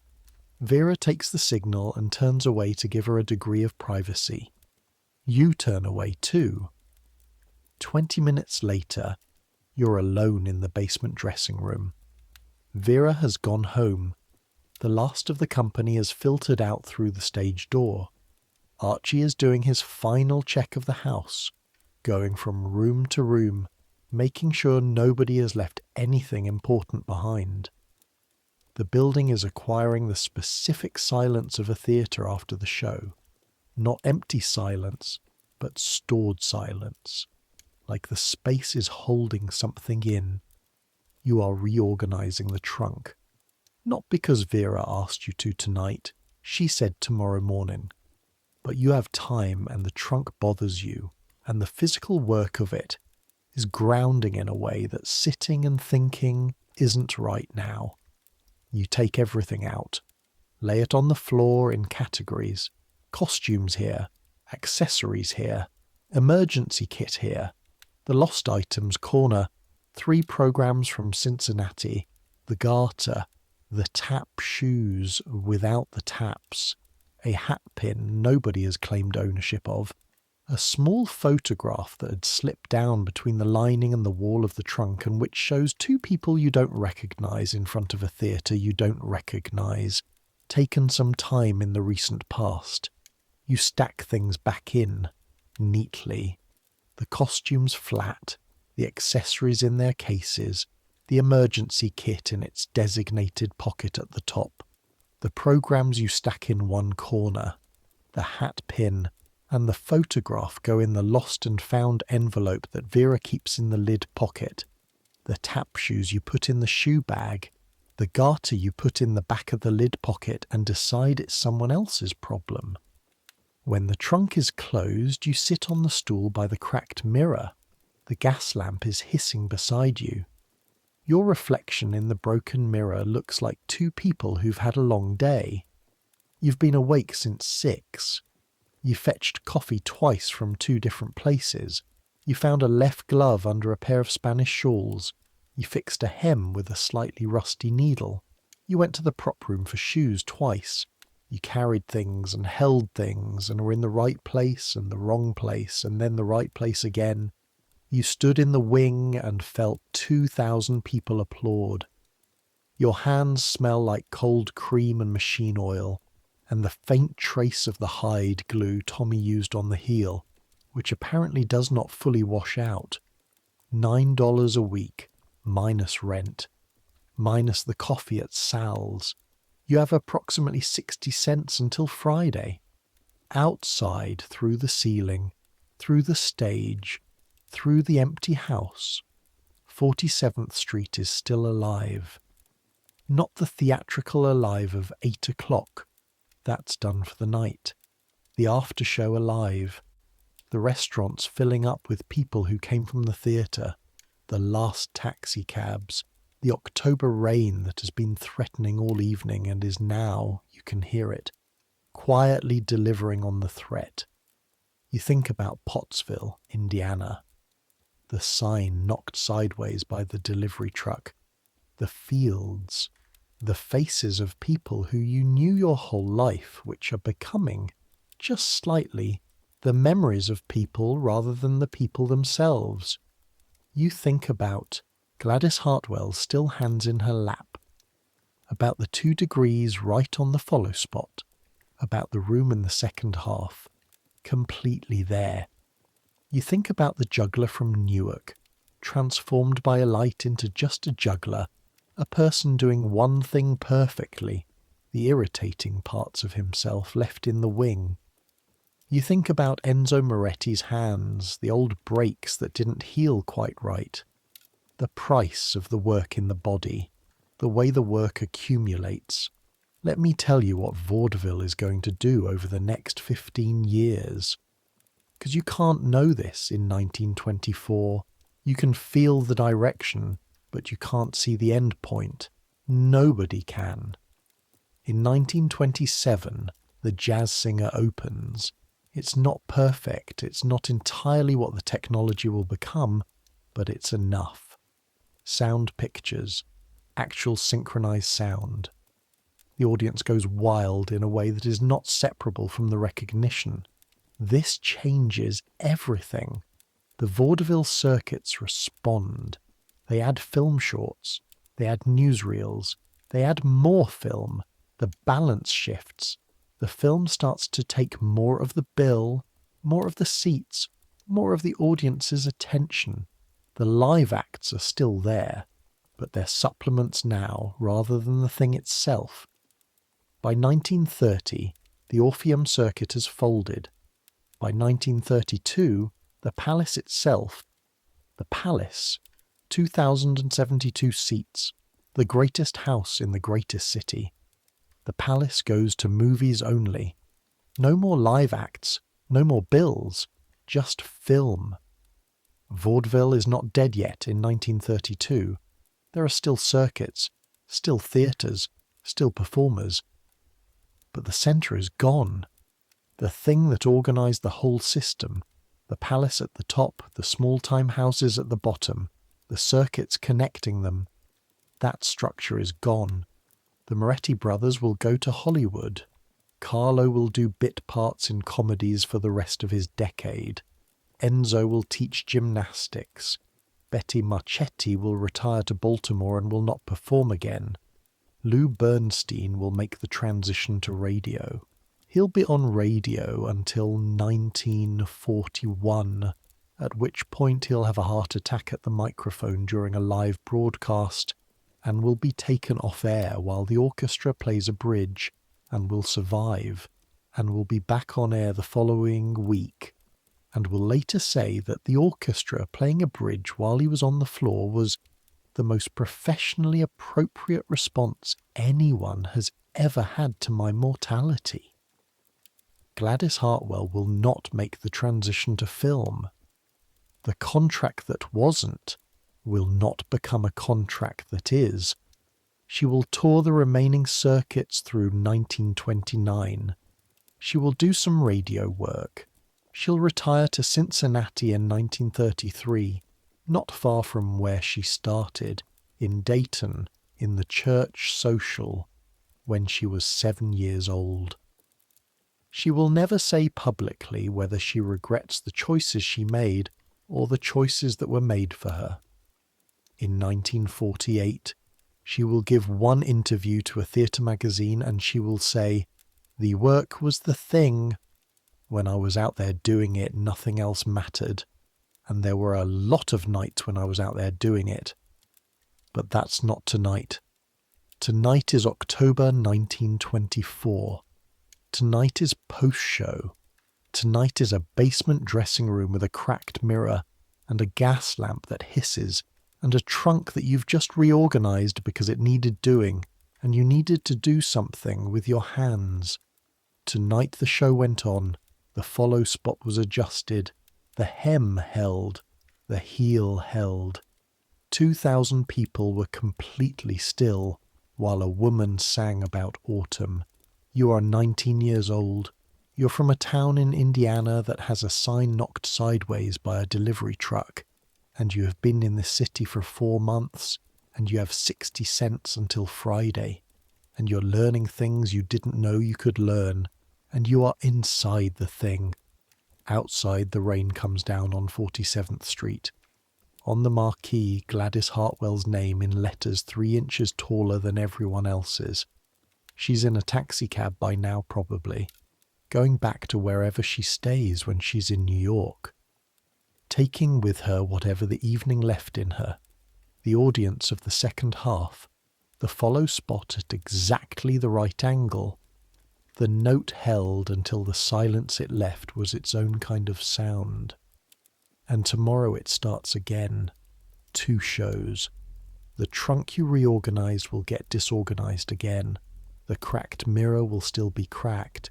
Vera takes the signal and turns away to give her a degree of privacy. You turn away too. 20 minutes later, you're alone in the basement dressing room. Vera has gone home. The last of the company has filtered out through the stage door. Archie is doing his final check of the house, going from room to room, making sure nobody has left anything important behind. The building is acquiring the specific silence of a theatre after the show. Not empty silence, but stored silence. Like the space is holding something in. You are reorganizing the trunk. Not because Vera asked you to tonight, she said tomorrow morning. But you have time and the trunk bothers you, and the physical work of it is grounding in a way that sitting and thinking isn't right now. You take everything out, lay it on the floor in categories. Costumes here, accessories here, emergency kit here, the lost items corner, 3 programs from Cincinnati, the garter, the tap shoes without the taps, a hat pin nobody has claimed ownership of, a small photograph that had slipped down between the lining and the wall of the trunk and which shows 2 people you don't recognise in front of a theatre you don't recognise, taken some time in the recent past. You stack things back in, neatly. The costumes flat, the accessories in their cases, the emergency kit in its designated pocket at the top. The programs you stack in one corner. The hat pin and the photograph go in the lost and found envelope that Vera keeps in the lid pocket. The tap shoes you put in the shoe bag. The garter you put in the back of the lid pocket and decide it's someone else's problem. When the trunk is closed, you sit on the stool by the cracked mirror. The gas lamp is hissing beside you. Your reflection in the broken mirror looks like 2 people who've had a long day. You've been awake since 6. You fetched coffee twice from 2 different places. You found a left glove under a pair of Spanish shawls. You fixed a hem with a slightly rusty needle. You went to the prop room for shoes twice. You carried things and held things and were in the right place and the wrong place and then the right place again. You stood in the wing and felt 2,000 people applaud. Your hands smell like cold cream and machine oil, and the faint trace of the hide glue Tommy used on the heel, which apparently does not fully wash out. $9 a week, minus rent, minus the coffee at Sal's. You have approximately 60 cents until Friday. Outside, through the ceiling, through the stage, through the empty house, 47th Street is still alive. Not the theatrical alive of 8 o'clock. That's done for the night. The after show alive. The restaurants filling up with people who came from the theatre. The last taxi cabs. The October rain that has been threatening all evening and is now, you can hear it, quietly delivering on the threat. You think about Pottsville, Indiana. The sign knocked sideways by the delivery truck. The fields. The faces of people who you knew your whole life, which are becoming, just slightly, the memories of people rather than the people themselves. You think about Gladys Hartwell's still hands in her lap, about the 2 degrees right on the follow spot, about the room in the second half, completely there. You think about the juggler from Newark, transformed by a light into just a juggler, a person doing one thing perfectly, the irritating parts of himself left in the wing. You think about Enzo Moretti's hands, the old breaks that didn't heal quite right, the price of the work in the body, the way the work accumulates. Let me tell you what vaudeville is going to do over the next 15 years. Because you can't know this in 1924. You can feel the direction, but you can't see the end point. Nobody can. In 1927, the jazz singer opens. It's not perfect, it's not entirely what the technology will become, but it's enough. Sound pictures, actual synchronized sound. The audience goes wild in a way that is not separable from the recognition. This changes everything. The vaudeville circuits respond. They add film shorts. They add newsreels. They add more film. The balance shifts. The film starts to take more of the bill, more of the seats, more of the audience's attention. The live acts are still there, but they're supplements now rather than the thing itself. By 1930, the Orpheum circuit has folded. By 1932, the Palace itself, 2,072 seats, the greatest house in the greatest city. The Palace goes to movies only. No more live acts, no more bills, just film. Vaudeville is not dead yet in 1932. There are still circuits, still theatres, still performers. But the centre is gone. The thing that organised the whole system, the palace at the top, the small-time houses at the bottom, the circuits connecting them, that structure is gone. The Moretti brothers will go to Hollywood. Carlo will do bit parts in comedies for the rest of his decade. Enzo will teach gymnastics. Betty Marchetti will retire to Baltimore and will not perform again. Lou Bernstein will make the transition to radio. He'll be on radio until 1941, at which point he'll have a heart attack at the microphone during a live broadcast and will be taken off air while the orchestra plays a bridge and will survive and will be back on air the following week and will later say that the orchestra playing a bridge while he was on the floor was the most professionally appropriate response anyone has ever had to my mortality. Gladys Hartwell will not make the transition to film. The contract that wasn't will not become a contract that is. She will tour the remaining circuits through 1929. She will do some radio work. She'll retire to Cincinnati in 1933, not far from where she started, in Dayton, in the church social, when she was 7 years old. She will never say publicly whether she regrets the choices she made or the choices that were made for her. In 1948, she will give one interview to a theatre magazine and she will say, "The work was the thing. When I was out there doing it, nothing else mattered. And there were a lot of nights when I was out there doing it. But that's not tonight. Tonight is October 1924. Tonight is post-show. Tonight is a basement dressing room with a cracked mirror and a gas lamp that hisses and a trunk that you've just reorganized because it needed doing and you needed to do something with your hands. Tonight the show went on. The follow spot was adjusted. The hem held. The heel held. 2,000 people were completely still while a woman sang about autumn. You are 19 years old. You're from a town in Indiana that has a sign knocked sideways by a delivery truck, and you have been in the city for 4 months, and you have 60 cents until Friday, and you're learning things you didn't know you could learn, and you are inside the thing. Outside, the rain comes down on 47th Street. On the marquee, Gladys Hartwell's name in letters 3 inches taller than everyone else's. She's in a taxicab by now, probably, going back to wherever she stays when she's in New York, taking with her whatever the evening left in her, the audience of the second half, the follow spot at exactly the right angle, the note held until the silence it left was its own kind of sound. And tomorrow it starts again. 2 shows. The trunk you reorganized will get disorganized again. The cracked mirror will still be cracked.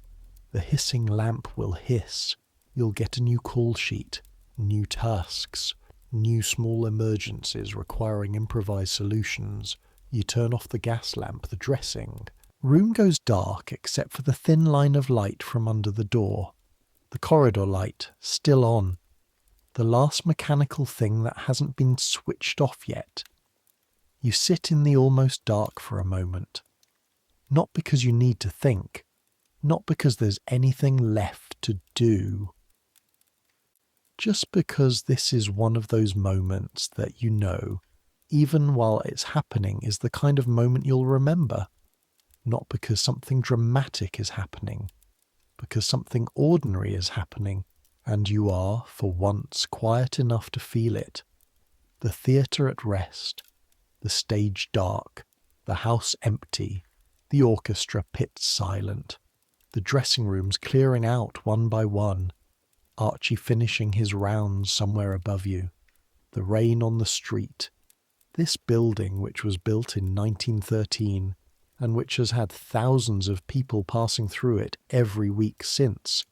The hissing lamp will hiss. You'll get a new call sheet, new tasks, new small emergencies requiring improvised solutions. You turn off the gas lamp, the dressing. Room goes dark except for the thin line of light from under the door. The corridor light, still on. The last mechanical thing that hasn't been switched off yet. You sit in the almost dark for a moment. Not because you need to think, not because there's anything left to do. Just because this is one of those moments that you know, even while it's happening, is the kind of moment you'll remember. Not because something dramatic is happening, because something ordinary is happening. And you are, for once, quiet enough to feel it. The theatre at rest, the stage dark, the house empty, the orchestra pit silent, the dressing rooms clearing out one by one, Archie finishing his rounds somewhere above you, the rain on the street. This building, which was built in 1913, and which has had thousands of people passing through it every week since,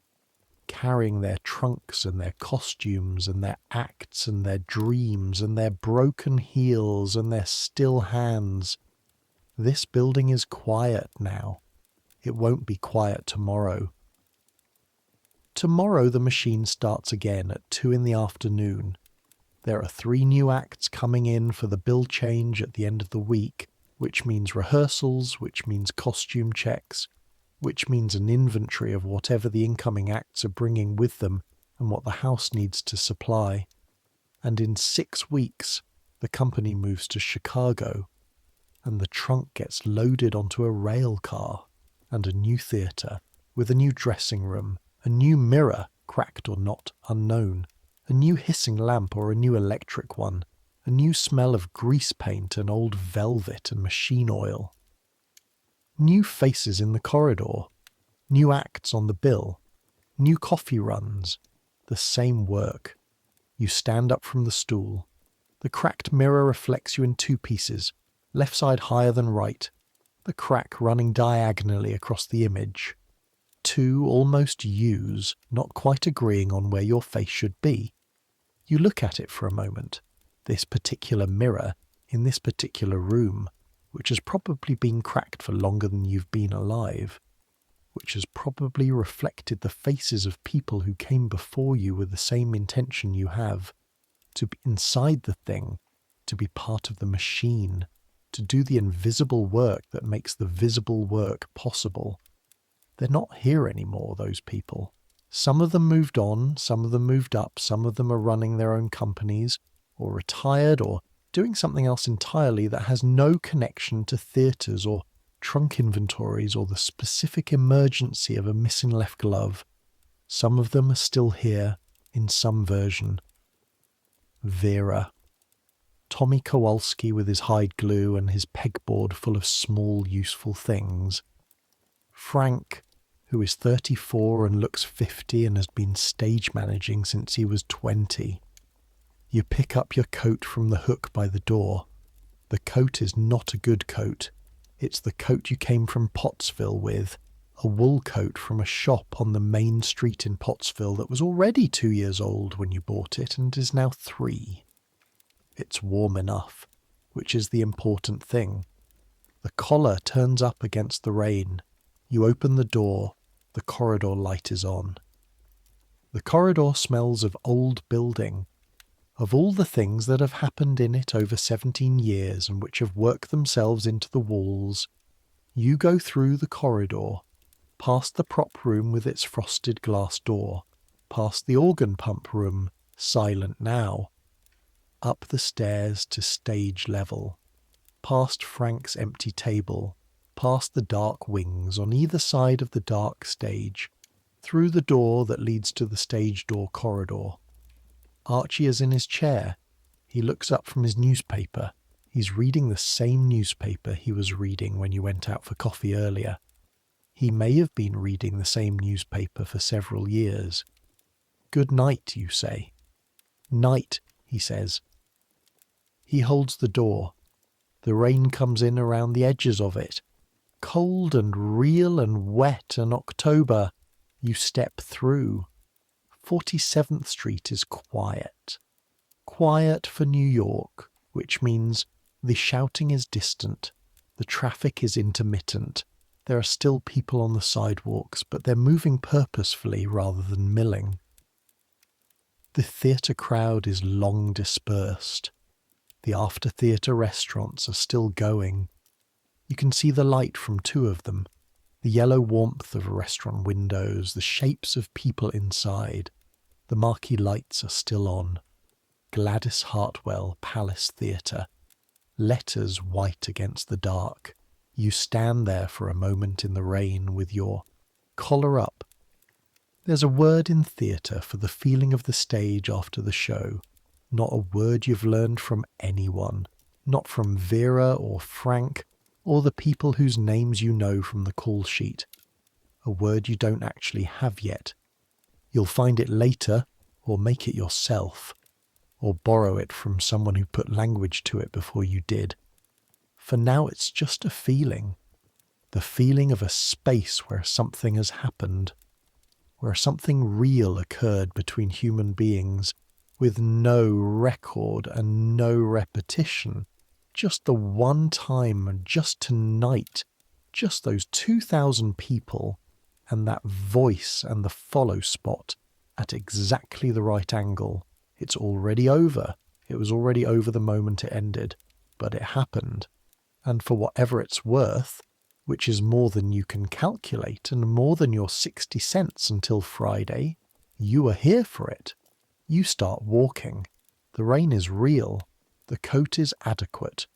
carrying their trunks and their costumes and their acts and their dreams and their broken heels and their still hands. This building is quiet now. It won't be quiet tomorrow. Tomorrow the machine starts again at 2 in the afternoon. There are 3 new acts coming in for the bill change at the end of the week, which means rehearsals, which means costume checks, which means an inventory of whatever the incoming acts are bringing with them and what the house needs to supply. And in 6 weeks, the company moves to Chicago, and the trunk gets loaded onto a rail car, and a new theatre, with a new dressing room, a new mirror, cracked or not, unknown, a new hissing lamp or a new electric one, a new smell of grease paint and old velvet and machine oil. New faces in the corridor, new acts on the bill, new coffee runs, the same work. You stand up from the stool. The cracked mirror reflects you in 2 pieces, left side higher than right, the crack running diagonally across the image. 2 almost yous, not quite agreeing on where your face should be. You look at it for a moment, this particular mirror in this particular room, which has probably been cracked for longer than you've been alive, which has probably reflected the faces of people who came before you with the same intention you have, to be inside the thing, to be part of the machine, to do the invisible work that makes the visible work possible. They're not here anymore, those people. Some of them moved on, some of them moved up, some of them are running their own companies, or retired, or doing something else entirely that has no connection to theatres or trunk inventories or the specific emergency of a missing left glove. Some of them are still here in some version. Vera. Tommy Kowalski with his hide glue and his pegboard full of small useful things. Frank, who is 34 and looks 50 and has been stage managing since he was 20. You pick up your coat from the hook by the door. The coat is not a good coat. It's the coat you came from Pottsville with, a wool coat from a shop on the main street in Pottsville that was already 2 years old when you bought it and is now 3. It's warm enough, which is the important thing. The collar turns up against the rain. You open the door. The corridor light is on. The corridor smells of old building, of all the things that have happened in it over 17 years and which have worked themselves into the walls. You go through the corridor, past the prop room with its frosted glass door, past the organ pump room, silent now, up the stairs to stage level, past Frank's empty table, past the dark wings on either side of the dark stage, through the door that leads to the stage door corridor. Archie is in his chair. He looks up from his newspaper. He's reading the same newspaper he was reading when you went out for coffee earlier. He may have been reading the same newspaper for several years. Good night, you say. Night, he says. He holds the door. The rain comes in around the edges of it. Cold and real and wet and October. You step through. 47th Street is quiet. Quiet for New York, which means the shouting is distant, the traffic is intermittent. There are still people on the sidewalks, but they're moving purposefully rather than milling. The theatre crowd is long dispersed. The after-theatre restaurants are still going. You can see the light from two of them, the yellow warmth of restaurant windows, the shapes of people inside. The marquee lights are still on. Gladys Hartwell, Palace Theatre. Letters white against the dark. You stand there for a moment in the rain with your collar up. There's a word in theatre for the feeling of the stage after the show. Not a word you've learned from anyone. Not from Vera or Frank, or the people whose names you know from the call sheet. A word you don't actually have yet. You'll find it later, or make it yourself, or borrow it from someone who put language to it before you did. For now it's just a feeling. The feeling of a space where something has happened, where something real occurred between human beings, with no record and no repetition. Just the one time and just tonight, just those 2,000 people and that voice and the follow spot at exactly the right angle. It's already over. It was already over the moment it ended, but it happened. And for whatever it's worth, which is more than you can calculate and more than your 60 cents until Friday, you are here for it. You start walking. The rain is real. The coat is adequate.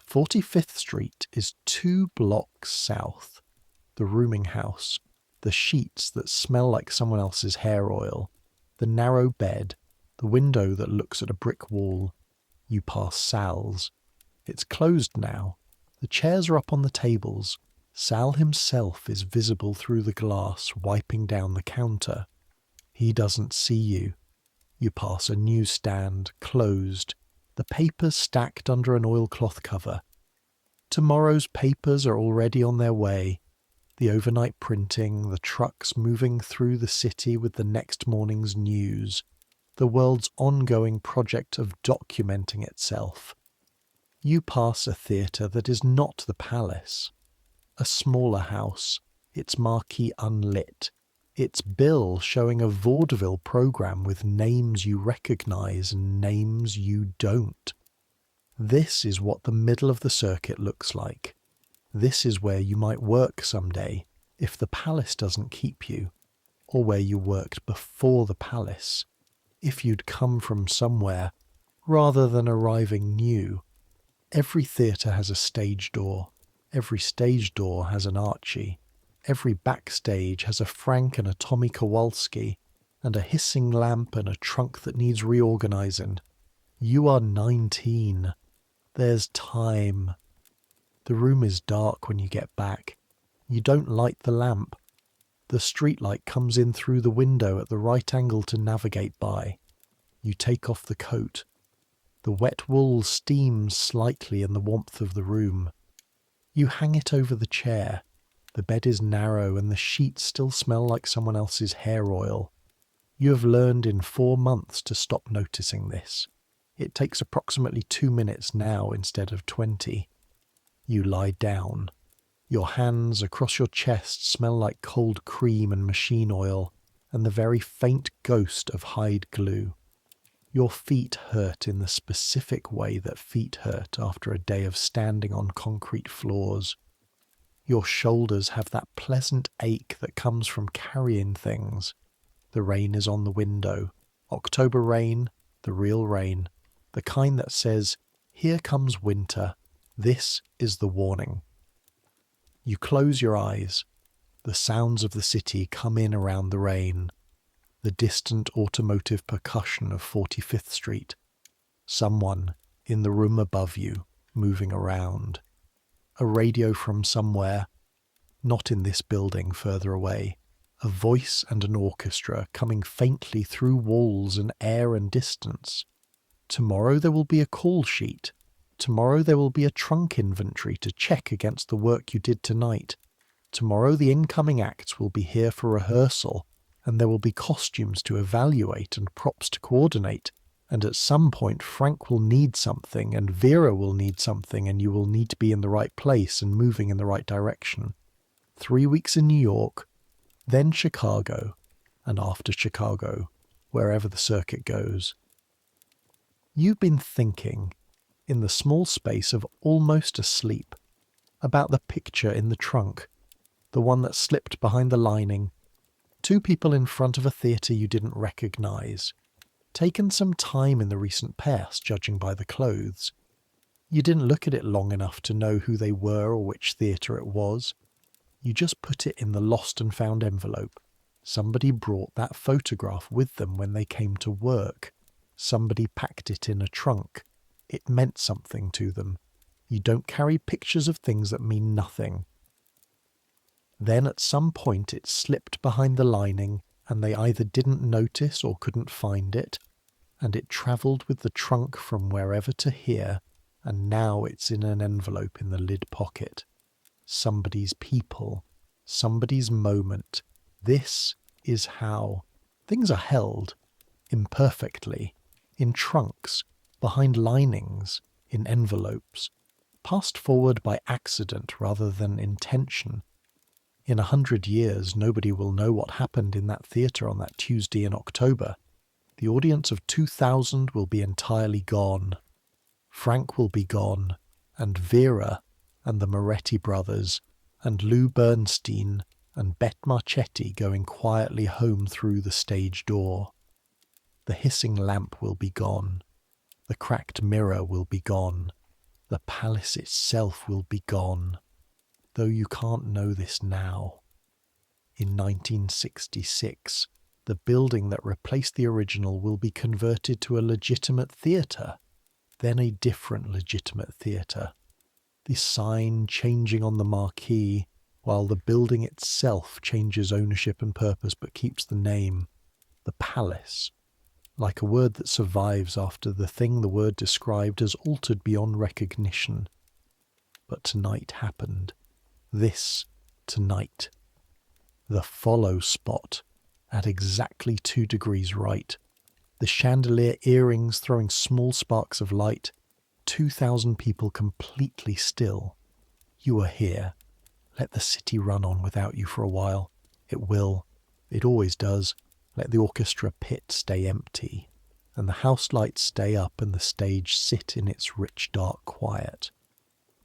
45th Street is 2 blocks south. The rooming house, the sheets that smell like someone else's hair oil, the narrow bed, the window that looks at a brick wall. You pass Sal's. It's closed now. The chairs are up on the tables. Sal himself is visible through the glass, wiping down the counter. He doesn't see you. You pass a newsstand, closed, the papers stacked under an oilcloth cover. Tomorrow's papers are already on their way. The overnight printing, the trucks moving through the city with the next morning's news, the world's ongoing project of documenting itself. You pass a theatre that is not the Palace. A smaller house, its marquee unlit, its bill showing a vaudeville programme with names you recognise and names you don't. This is what the middle of the circuit looks like. This is where you might work someday, if the Palace doesn't keep you, or where you worked before the Palace, if you'd come from somewhere, rather than arriving new. Every theatre has a stage door. Every stage door has an Archie. Every backstage has a Frank and a Tommy Kowalski, and a hissing lamp and a trunk that needs reorganising. You are 19. There's time. The room is dark when you get back. You don't light the lamp. The streetlight comes in through the window at the right angle to navigate by. You take off the coat. The wet wool steams slightly in the warmth of the room. You hang it over the chair. The bed is narrow and the sheets still smell like someone else's hair oil. You have learned in 4 months to stop noticing this. It takes approximately 2 minutes now instead of 20. You lie down. Your hands across your chest smell like cold cream and machine oil, and the very faint ghost of hide glue. Your feet hurt in the specific way that feet hurt after a day of standing on concrete floors. Your shoulders have that pleasant ache that comes from carrying things. The rain is on the window. October rain, the real rain. The kind that says, "Here comes winter. This is the warning." You close your eyes. The sounds of the city come in around the rain. The distant automotive percussion of 45th Street. Someone in the room above you, moving around. A radio from somewhere, not in this building, further away. A voice and an orchestra coming faintly through walls and air and distance. Tomorrow there will be a call sheet. Tomorrow there will be a trunk inventory to check against the work you did tonight. Tomorrow the incoming acts will be here for rehearsal, and there will be costumes to evaluate and props to coordinate, and at some point Frank will need something, and Vera will need something, and you will need to be in the right place and moving in the right direction. 3 weeks in New York, then Chicago, and after Chicago, wherever the circuit goes. You've been thinking, in the small space of almost asleep, about the picture in the trunk, the one that slipped behind the lining. 2 people in front of a theatre you didn't recognise. Taken some time in the recent past, judging by the clothes. You didn't look at it long enough to know who they were or which theatre it was. You just put it in the lost and found envelope. Somebody brought that photograph with them when they came to work. Somebody packed it in a trunk. It meant something to them. You don't carry pictures of things that mean nothing. Then at some point it slipped behind the lining, and they either didn't notice or couldn't find it, and it travelled with the trunk from wherever to here, and now it's in an envelope in the lid pocket. Somebody's people, somebody's moment. This is how things are held, imperfectly, in trunks, behind linings, in envelopes, passed forward by accident rather than intention. In 100 years, nobody will know what happened in that theatre on that Tuesday in October. The audience of 2000 will be entirely gone. Frank will be gone, and Vera, and the Moretti brothers, and Lou Bernstein, and Bette Marchetti going quietly home through the stage door. The hissing lamp will be gone. The cracked mirror will be gone. The palace itself will be gone. Though you can't know this now. In 1966, the building that replaced the original will be converted to a legitimate theatre, then a different legitimate theatre. The sign changing on the marquee, while the building itself changes ownership and purpose but keeps the name, the palace, like a word that survives after the thing the word described has altered beyond recognition. But tonight happened. This tonight. The follow spot at exactly 2 degrees right. The chandelier earrings throwing small sparks of light. 2,000 people completely still. You are here. Let the city run on without you for a while. It will. It always does. Let the orchestra pit stay empty, and the house lights stay up and the stage sit in its rich dark quiet.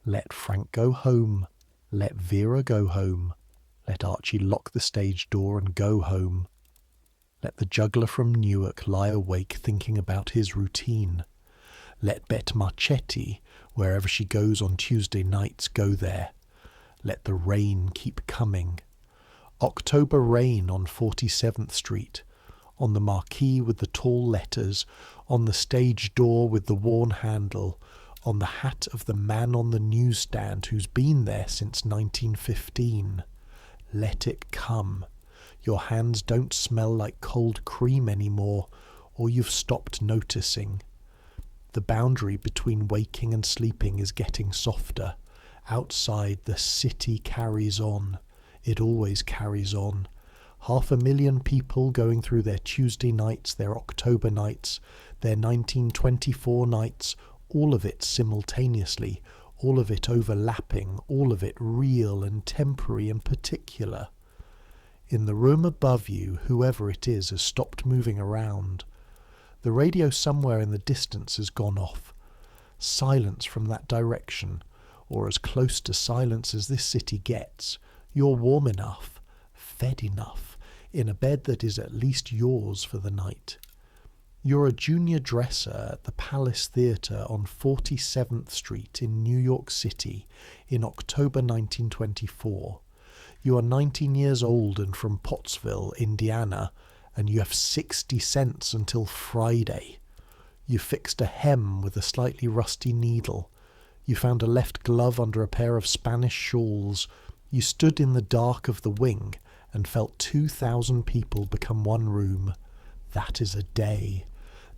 Let Frank go home. Let Vera go home. Let Archie lock the stage door and go home. Let the juggler from Newark lie awake thinking about his routine. Let Bette Marchetti, wherever she goes on Tuesday nights, go there. Let the rain keep coming. October rain on 47th Street, on the marquee with the tall letters, on the stage door with the worn handle, on the hat of the man on the newsstand who's been there since 1915. Let it come. Your hands don't smell like cold cream anymore, or you've stopped noticing. The boundary between waking and sleeping is getting softer. Outside, the city carries on. It always carries on. 500,000 people going through their Tuesday nights, their October nights, their 1924 nights, all of it simultaneously, all of it overlapping, all of it real and temporary and particular. In the room above you, whoever it is has stopped moving around. The radio somewhere in the distance has gone off. Silence from that direction, or as close to silence as this city gets. You're warm enough, fed enough, in a bed that is at least yours for the night. You're a junior dresser at the Palace Theatre on 47th Street in New York City in October 1924. You are 19 years old and from Pottsville, Indiana, and you have 60 cents until Friday. You fixed a hem with a slightly rusty needle. You found a left glove under a pair of Spanish shawls. You stood in the dark of the wing and felt 2,000 people become one room. That is a day.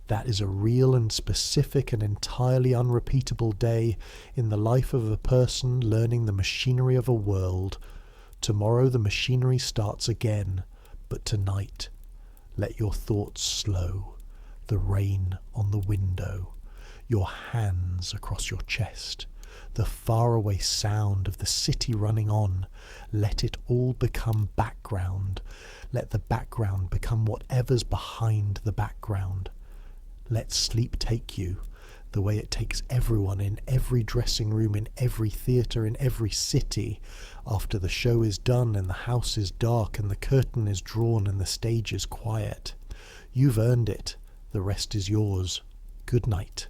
That is a real and specific and entirely unrepeatable day in the life of a person learning the machinery of a world. Tomorrow the machinery starts again, but tonight, let your thoughts slow. The rain on the window, your hands across your chest, the faraway sound of the city running on. Let it all become background. Let the background become whatever's behind the background. Let sleep take you, the way it takes everyone in every dressing room, in every theatre, in every city, after the show is done and the house is dark and the curtain is drawn and the stage is quiet. You've earned it. The rest is yours. Good night.